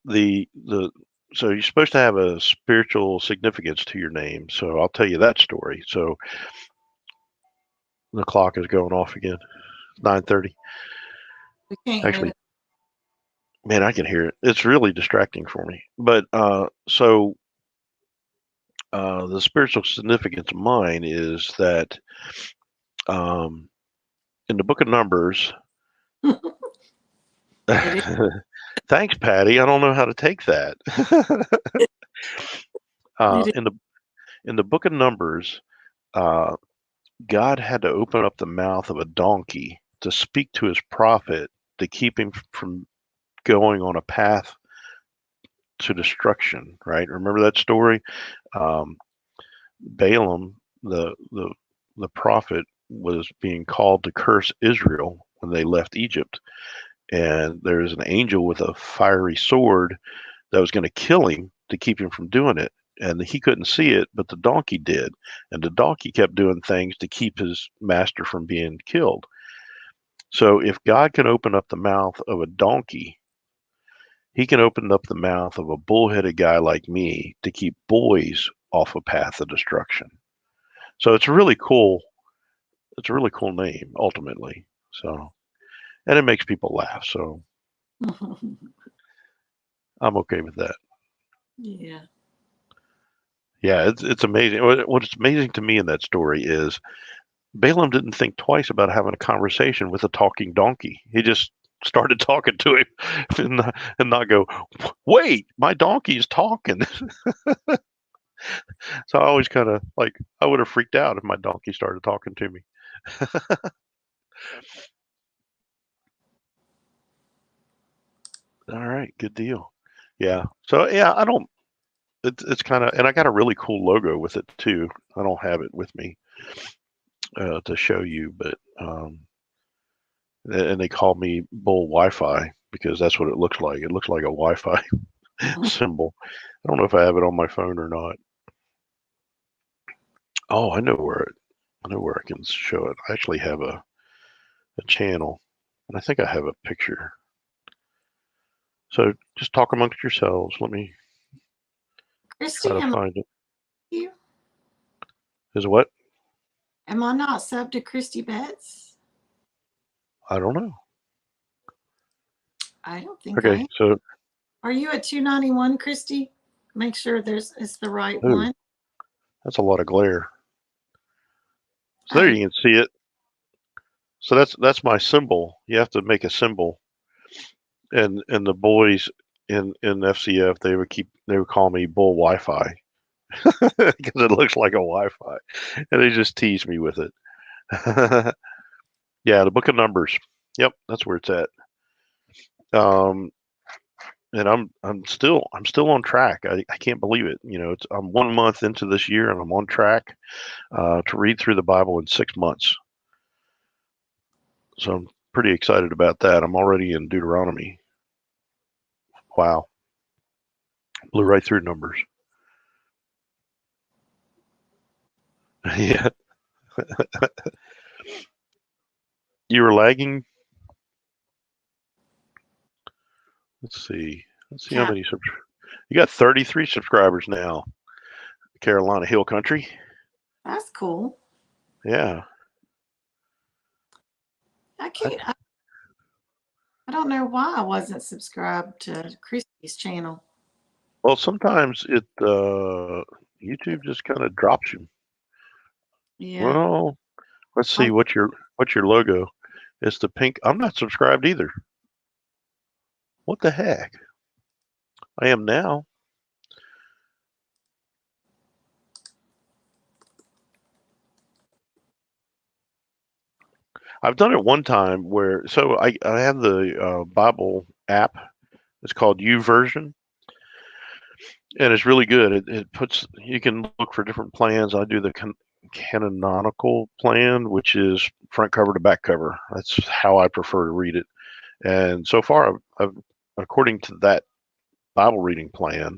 so you're supposed to have a spiritual significance to your name. So I'll tell you that story. So the clock is going off again. 9:30. We can't hear Actually, it. man, I can hear it. It's really distracting for me. But so the spiritual significance of mine is that um, in the book of Numbers. It is. Thanks, Patty. I don't know how to take that. It is. In the book of Numbers, uh, God had to open up the mouth of a donkey to speak to his prophet to keep him from going on a path to destruction. Right? Remember that story? Um, Balaam, the prophet, was being called to curse Israel when they left Egypt, and there's an angel with a fiery sword that was going to kill him to keep him from doing it. And he couldn't see it, but the donkey did. And the donkey kept doing things to keep his master from being killed. So if God can open up the mouth of a donkey, he can open up the mouth of a bullheaded guy like me to keep boys off a path of destruction. So it's really cool. It's a really cool name, ultimately. So, and it makes people laugh. So I'm okay with that. Yeah. Yeah, it's amazing. What's amazing to me in that story is Balaam didn't think twice about having a conversation with a talking donkey. He just started talking to him and not go, wait, my donkey's talking. So I always kind of like, I would have freaked out if my donkey started talking to me. All right, good deal. Yeah. So yeah, I don't, it's kind of, and I got a really cool logo with it too. I don't have it with me to show you, but, and they call me Bull Wi-Fi because that's what it looks like. It looks like a Wi-Fi symbol. I don't know if I have it on my phone or not. Oh, I know where I can show it. I actually have a channel, and I think I have a picture. So just talk amongst yourselves. Let me try Christy, to am I find it. you? Is what? Am I not sub to Christy Betts? I don't know. I don't think I Okay, am. so Are you at 291, Christy? Make sure it's the right ooh, one. that's a lot of glare. So there Oh, you can see it. So that's my symbol. You have to make a symbol, and the boys in FCF they would call me Bull Wi-Fi because it looks like a Wi-Fi, and they just tease me with it. Yeah, the Book of Numbers. Yep, that's where it's at. Um, and I'm still on track. I can't believe it. You know, I'm 1 month into this year, and I'm on track to read through the Bible in 6 months. So I'm pretty excited about that. I'm already in Deuteronomy. Wow, blew right through Numbers. Yeah, you were lagging. Let's see. Let's see how yeah. many. You got 33 subscribers now. Carolina Hill Country. That's cool. Yeah. I can't. I don't know why I wasn't subscribed to Christy's channel. Well, sometimes YouTube just kind of drops you. Yeah. Well, let's see Oh, what's your logo. It's the pink. I'm not subscribed either. What the heck? I am now. I've done it one time where I have the Bible app. It's called YouVersion, and it's really good. It puts you can look for different plans. I do the canonical plan, which is front cover to back cover. That's how I prefer to read it. And so far, I've according to that Bible reading plan,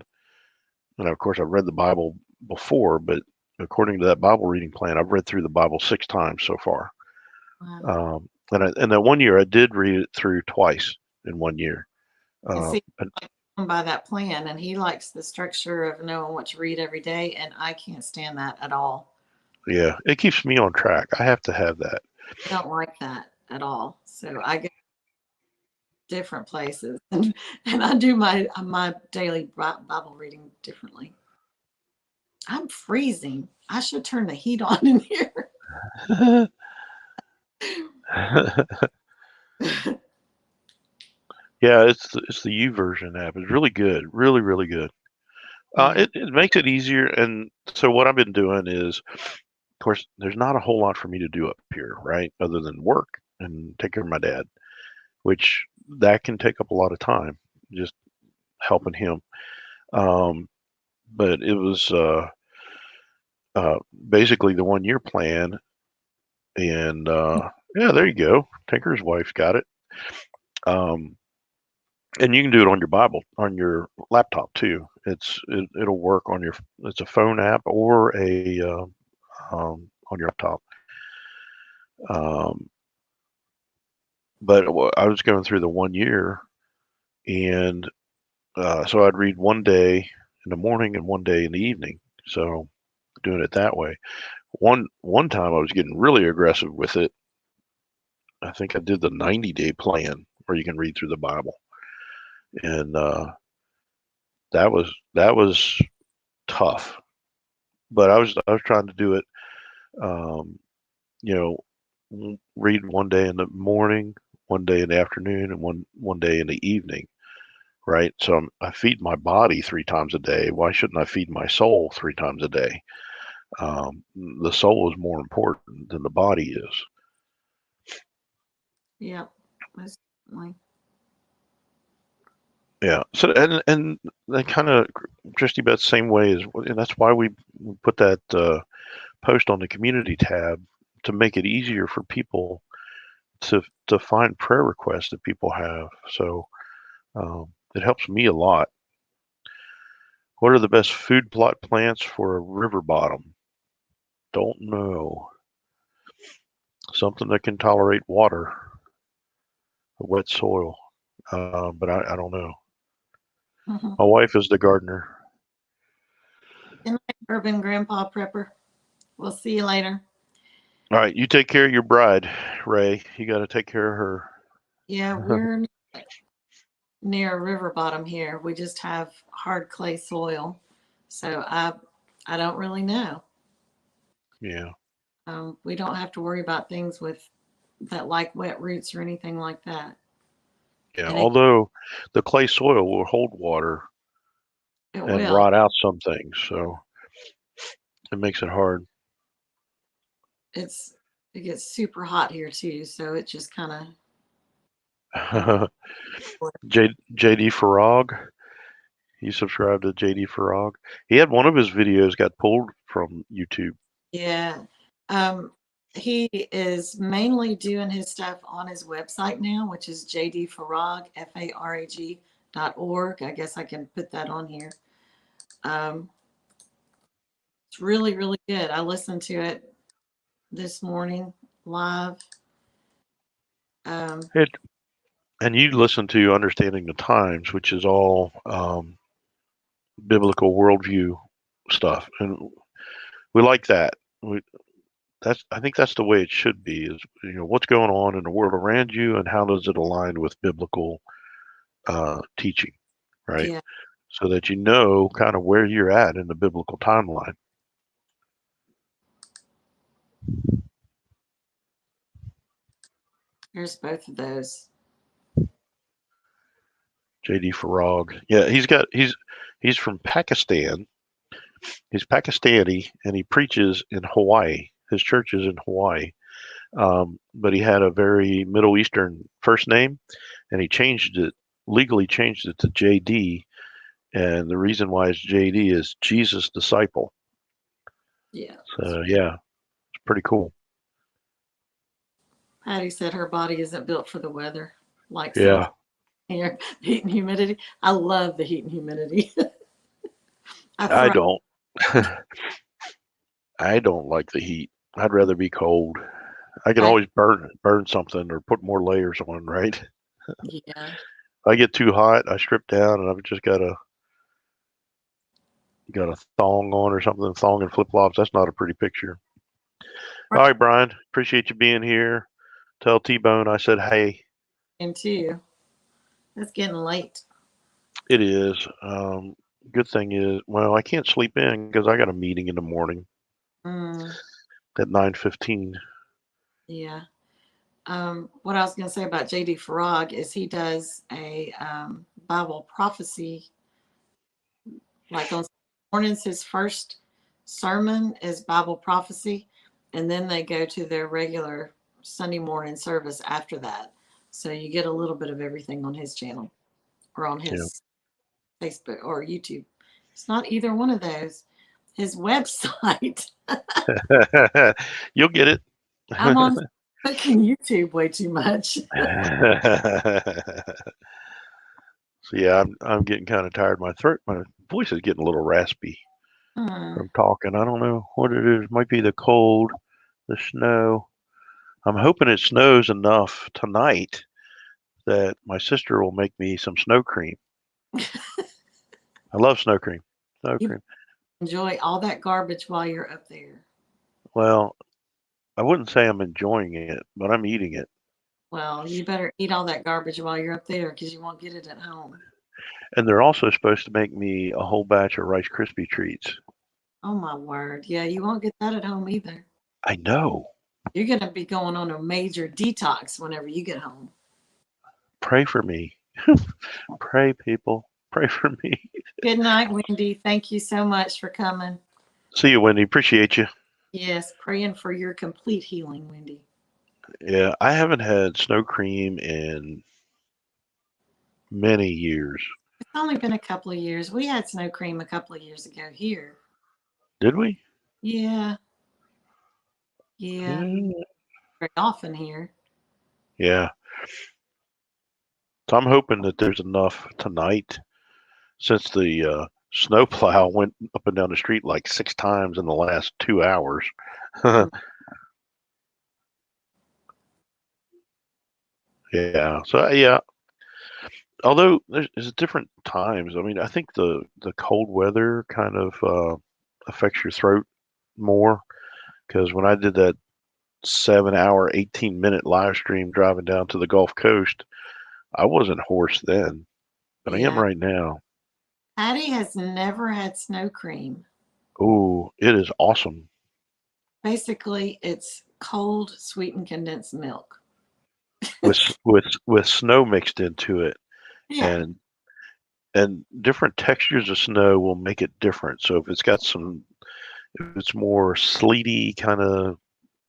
and of course I've read the Bible before, but according to that Bible reading plan, I've read through the Bible 6 times so far. wow. And that one year I did read it through twice in one year. And Uh, see, and by that plan, and he likes the structure of knowing what to read every day, and I can't stand that at all. Yeah, it keeps me on track. I have to have that. I don't like that at all. So I go different places, and I do my daily Bible reading differently. I'm freezing. I should turn the heat on in here. Yeah, it's the U version app. It's really good, really really good. Yeah. It makes it easier, and so what I've been doing is, of course, there's not a whole lot for me to do up here, right? Other than work and take care of my dad, which that can take up a lot of time, just helping him. Um, but it was basically the 1 year plan, and yeah, there you go. Tinker's wife's got it. Um, and you can do it on your Bible on your laptop too. It'll work on your. It's a phone app or a on your laptop. Um, but I was going through the 1 year, and so I'd read one day in the morning and one day in the evening. So doing it that way. One time I was getting really aggressive with it. I think I did the 90-day plan where you can read through the Bible, and that was tough. But I was trying to do it, um, you know, read one day in the morning, one day in the afternoon, and one day in the evening, right? So I feed my body 3 times a day. Why shouldn't I feed my soul 3 times a day? The soul is more important than the body is. Yeah. Most definitely. Yeah. So and that kind of just about the same way as, and that's why we put that post on the community tab to make it easier for people to find prayer requests that people have. So it helps me a lot. What are the best food plot plants for a river bottom? Don't know. Something that can tolerate water, wet soil. But I don't know. Mhm. My wife is the gardener. Good night, Urban Grandpa Prepper. We'll see you later. All right, you take care of your bride, Ray. You got to take care of her. Yeah, we're near a river bottom here. We just have hard clay soil. So I don't really know. Yeah. We don't have to worry about things with that like wet roots or anything like that. Yeah. And Although the clay soil will hold water it and will. rot out some things, so it makes it hard. It gets super hot here too, so it just kind of JD Farag. You subscribe to JD Farag. He had one of his videos got pulled from YouTube. yeah. Um, he is mainly doing his stuff on his website now, which is jdfarag, FARAG.org. I guess I can put that on here. Um, it's really, really good. I listened to it this morning live. Um, It, and you listen to Understanding the Times, which is all biblical worldview stuff, and we like that. I think that's the way it should be. Is what's going on in the world around you, and how does it align with biblical teaching, right? yeah, So that you know kind of where you're at in the biblical timeline. there's both of those. JD Farag, yeah, he's from Pakistan. He's Pakistani, and he preaches in Hawaii. His church is in Hawaii. But he had a very Middle Eastern first name, and he legally changed it to JD. And the reason why it's JD is Jesus disciple. Yeah. So yeah, it's pretty cool. Patty said her body isn't built for the weather, like some Yeah, here, heat and humidity. I love the heat and humidity. I I thrive. don't. I don't like the heat. I'd rather be cold. I can I, always burn something or put more layers on, right? yeah. I get too hot, I strip down, and I've just got a thong on or something, thong and flip flops. That's not a pretty picture. All right, Brian, appreciate you being here. Tell T-Bone I said hey. And too. It's getting late. It is. Good thing is, well, I can't sleep in because I got a meeting in the morning Mm, at 9:15. yeah. What I was going to say about JD Farag is he does a Bible prophecy, like on mornings. His first sermon is Bible prophecy, and then they go to their regular Sunday morning service after that. So you get a little bit of everything on his channel or on his Facebook or YouTube. It's not either one of those. His website. You'll get it. I'm on Facebook and YouTube way too much. So yeah, I'm getting kind of tired. My voice is getting a little raspy from talking. I don't know what it is. Might be the cold, the snow. I'm hoping it snows enough tonight that my sister will make me some snow cream. I love snow cream. Snow You cream. enjoy all that garbage while you're up there. Well, I wouldn't say I'm enjoying it, but I'm eating it. Well, you better eat all that garbage while you're up there because you won't get it at home. And they're also supposed to make me a whole batch of Rice Krispie treats. Oh my word. Yeah, you won't get that at home either. I know. You're going to be going on a major detox whenever you get home. Pray for me. Pray, people. Pray for me. Good night, Wendy. Thank you so much for coming. See you, Wendy. Appreciate you. Yes, praying for your complete healing, Wendy. Yeah, I haven't had snow cream in many years. It's only been a couple of years. We had snow cream a couple of years ago here. Did we? Yeah. Yeah. Very often here. Yeah. So I'm hoping that there's enough tonight since the snowplow went up and down the street like 6 times in the last 2 hours. Yeah. So yeah. Although there's different times. I mean, I think the cold weather kind of affects your throat more because when I did that 7-hour, 18-minute live stream driving down to the Gulf Coast, I wasn't hoarse then, but I am right now. Patty has never had snow cream. Oh, it is awesome. Basically, it's cold sweetened condensed milk with snow mixed into it. Yeah. And different textures of snow will make it different. So if it's more sleety kind of,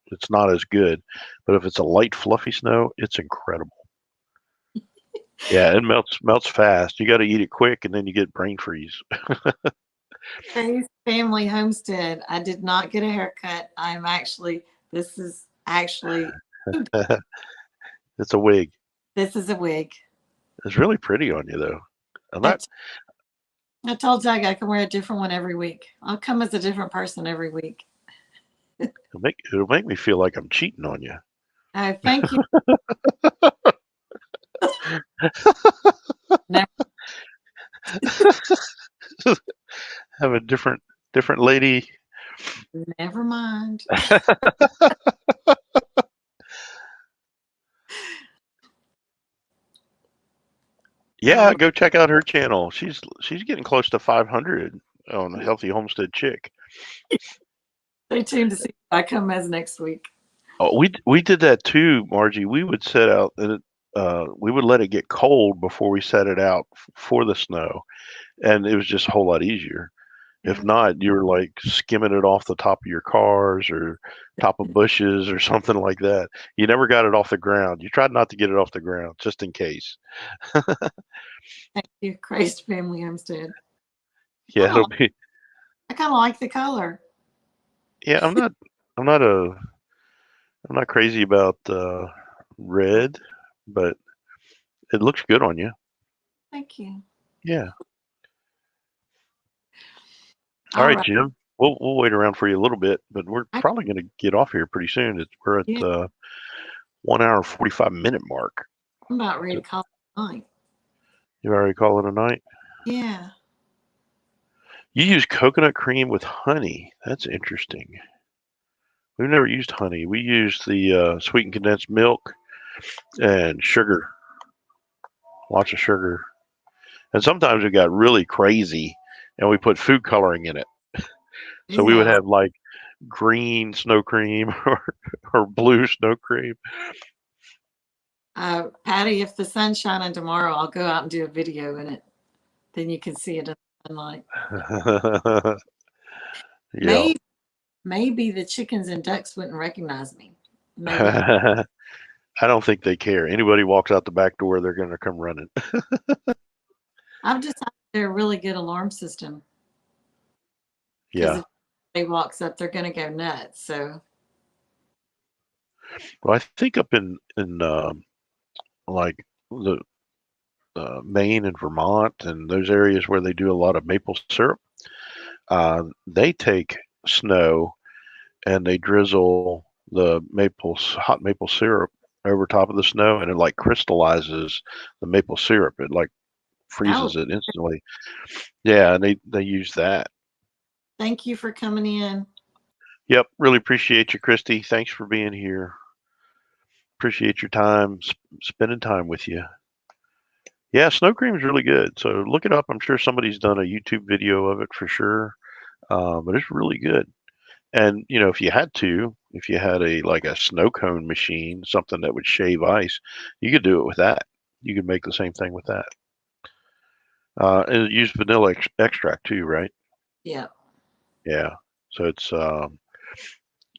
it's not as good. But if it's a light, fluffy snow, it's incredible. Yeah, it melts fast. You got to eat it quick, and then you get brain freeze. Faith Family Homestead. I did not get a haircut. This is actually. It's a wig. This is a wig. It's really pretty on you, though. I told Doug I can wear a different one every week. I'll come as a different person every week. It'll make me feel like I'm cheating on you. Oh, thank you. Never. Have a different lady. Never mind. Yeah, go check out her channel. She's getting close to 500 on Healthy Homestead Chick. Stay tuned to see if I come as next week. Oh, we did that too, Margie. We would set out and we would let it get cold before we set it out for the snow, and it was just a whole lot easier. If not, you were like skimming it off the top of your cars or top of bushes or something like that. You never got it off the ground. You tried not to get it off the ground just in case. Thank you, Christ Family Homestead. Yeah, I kind of like the color. Yeah, I'm not crazy about red, but it looks good on you. Thank you. Yeah. All right, Jim. We'll wait around for you a little bit, but we're probably going to get off here pretty soon. We're at 1 hour 45-minute mark. I'm about ready to call it night. You already call it a night? Yeah. You use coconut cream with honey. That's interesting. We've never used honey. We use the sweetened condensed milk and sugar. Lots of sugar. And sometimes it got really crazy and we put food coloring in it. So we would Yeah. have like green snow cream or blue snow cream. Patty, if the sun's shining tomorrow, I'll go out and do a video in it. Then you can see it in the sunlight. Yeah. Maybe the chickens and ducks wouldn't recognize me. Maybe. I don't think they care. Anybody walks out the back door, they're going to come running. I've decided they're a really good alarm system because Yeah. if anybody walks up, they're going to go nuts. So, Well, I think up in like the Maine and Vermont and those areas where they do a lot of maple syrup, they take snow and they drizzle the hot maple syrup over top of the snow, and it like crystallizes the maple syrup. It like oh, freezes it instantly. Yeah, and they use that. thank you for coming in. Yep, really appreciate you, Christy. Thanks for being here. Appreciate your time, spending time with you. Yeah, snow cream is really good. So look it up. I'm sure somebody's done a YouTube video of it for sure. But it's really good. And you know, if you had a like a snow cone machine, something that would shave ice, you could do it with that. You could make the same thing with that. And use vanilla extract too, right? Yeah. Yeah. So it's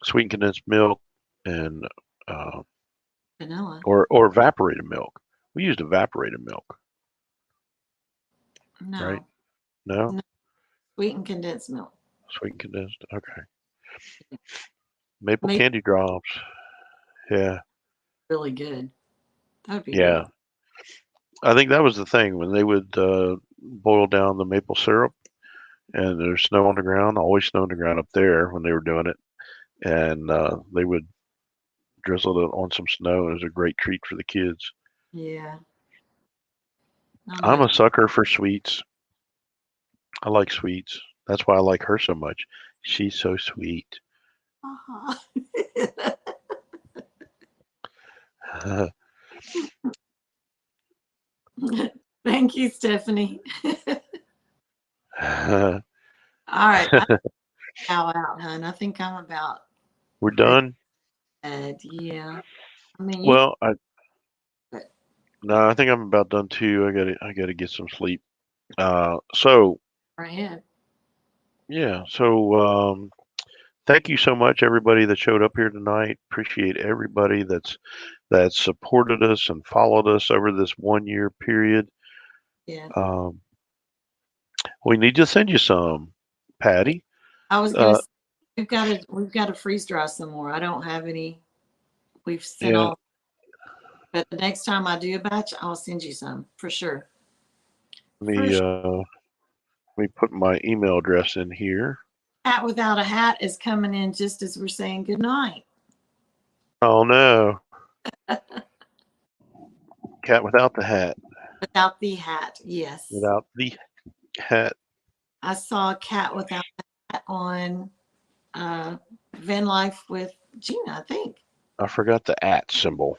sweetened condensed milk and Vanilla. or evaporated milk. We used evaporated milk, right? No. No, No. Sweetened condensed milk. sweetened condensed. Okay. Maple Maybe candy drops. Yeah, really good. That would be yeah. really I think that was the thing when they would boil down the maple syrup and there's snow on the ground, always snow on the ground up there when they were doing it, and they would drizzle it on some snow. It was a great treat for the kids. yeah. Not I'm much. a sucker for sweets. I like sweets. That's why I like her so much. She's so sweet. Uh-huh. Thank you, Stephanie. All right. I'm now out, hon. I think I'm about We're ready done. to bed. Yeah. I mean, you Well, can, no, I think I'm about done too. I gotta get some sleep. So go ahead. yeah, so thank you so much, everybody that showed up here tonight. Appreciate everybody that supported us and followed us over this 1 year period. Yeah. Um, we need to send you some, Patty. I was gonna Uh, say we've got to freeze dry some more. I don't have any. We've sent yeah, all, but the next time I do a batch, I'll send you some for sure. let For me sure. let me put my email address in here. Hat without a hat is coming in just as we're saying goodnight. Oh no, cat without the hat. Without the hat, yes. Without the hat. I saw a cat without a hat on Van Life with Gina, I think. I forgot the at symbol.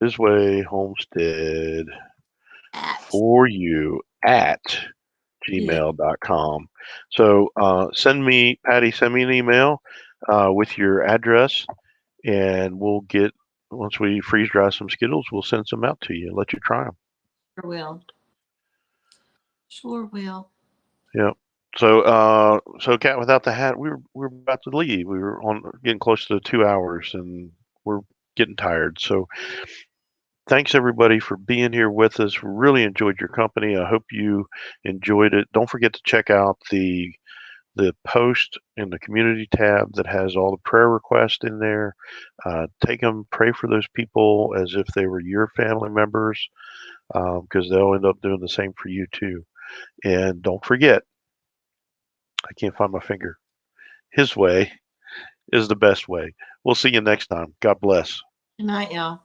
This way, Homestead At. for you at Yeah, gmail.com. So Patty, send me an email with your address, and once we freeze dry some Skittles, we'll send some out to you and let you try them. sure will. Sure will. Yep. So Cat Without the Hat, we were about to leave. We were on getting close to 2 hours, and we're getting tired. So thanks everybody for being here with us. Really enjoyed your company. I hope you enjoyed it. Don't forget to check out the post in the community tab that has all the prayer requests in there. Take them, pray for those people as if they were your family members, because they'll end up doing the same for you too. And don't forget, I can't find my finger. His way is the best way. We'll see you next time. God bless. Good night, y'all.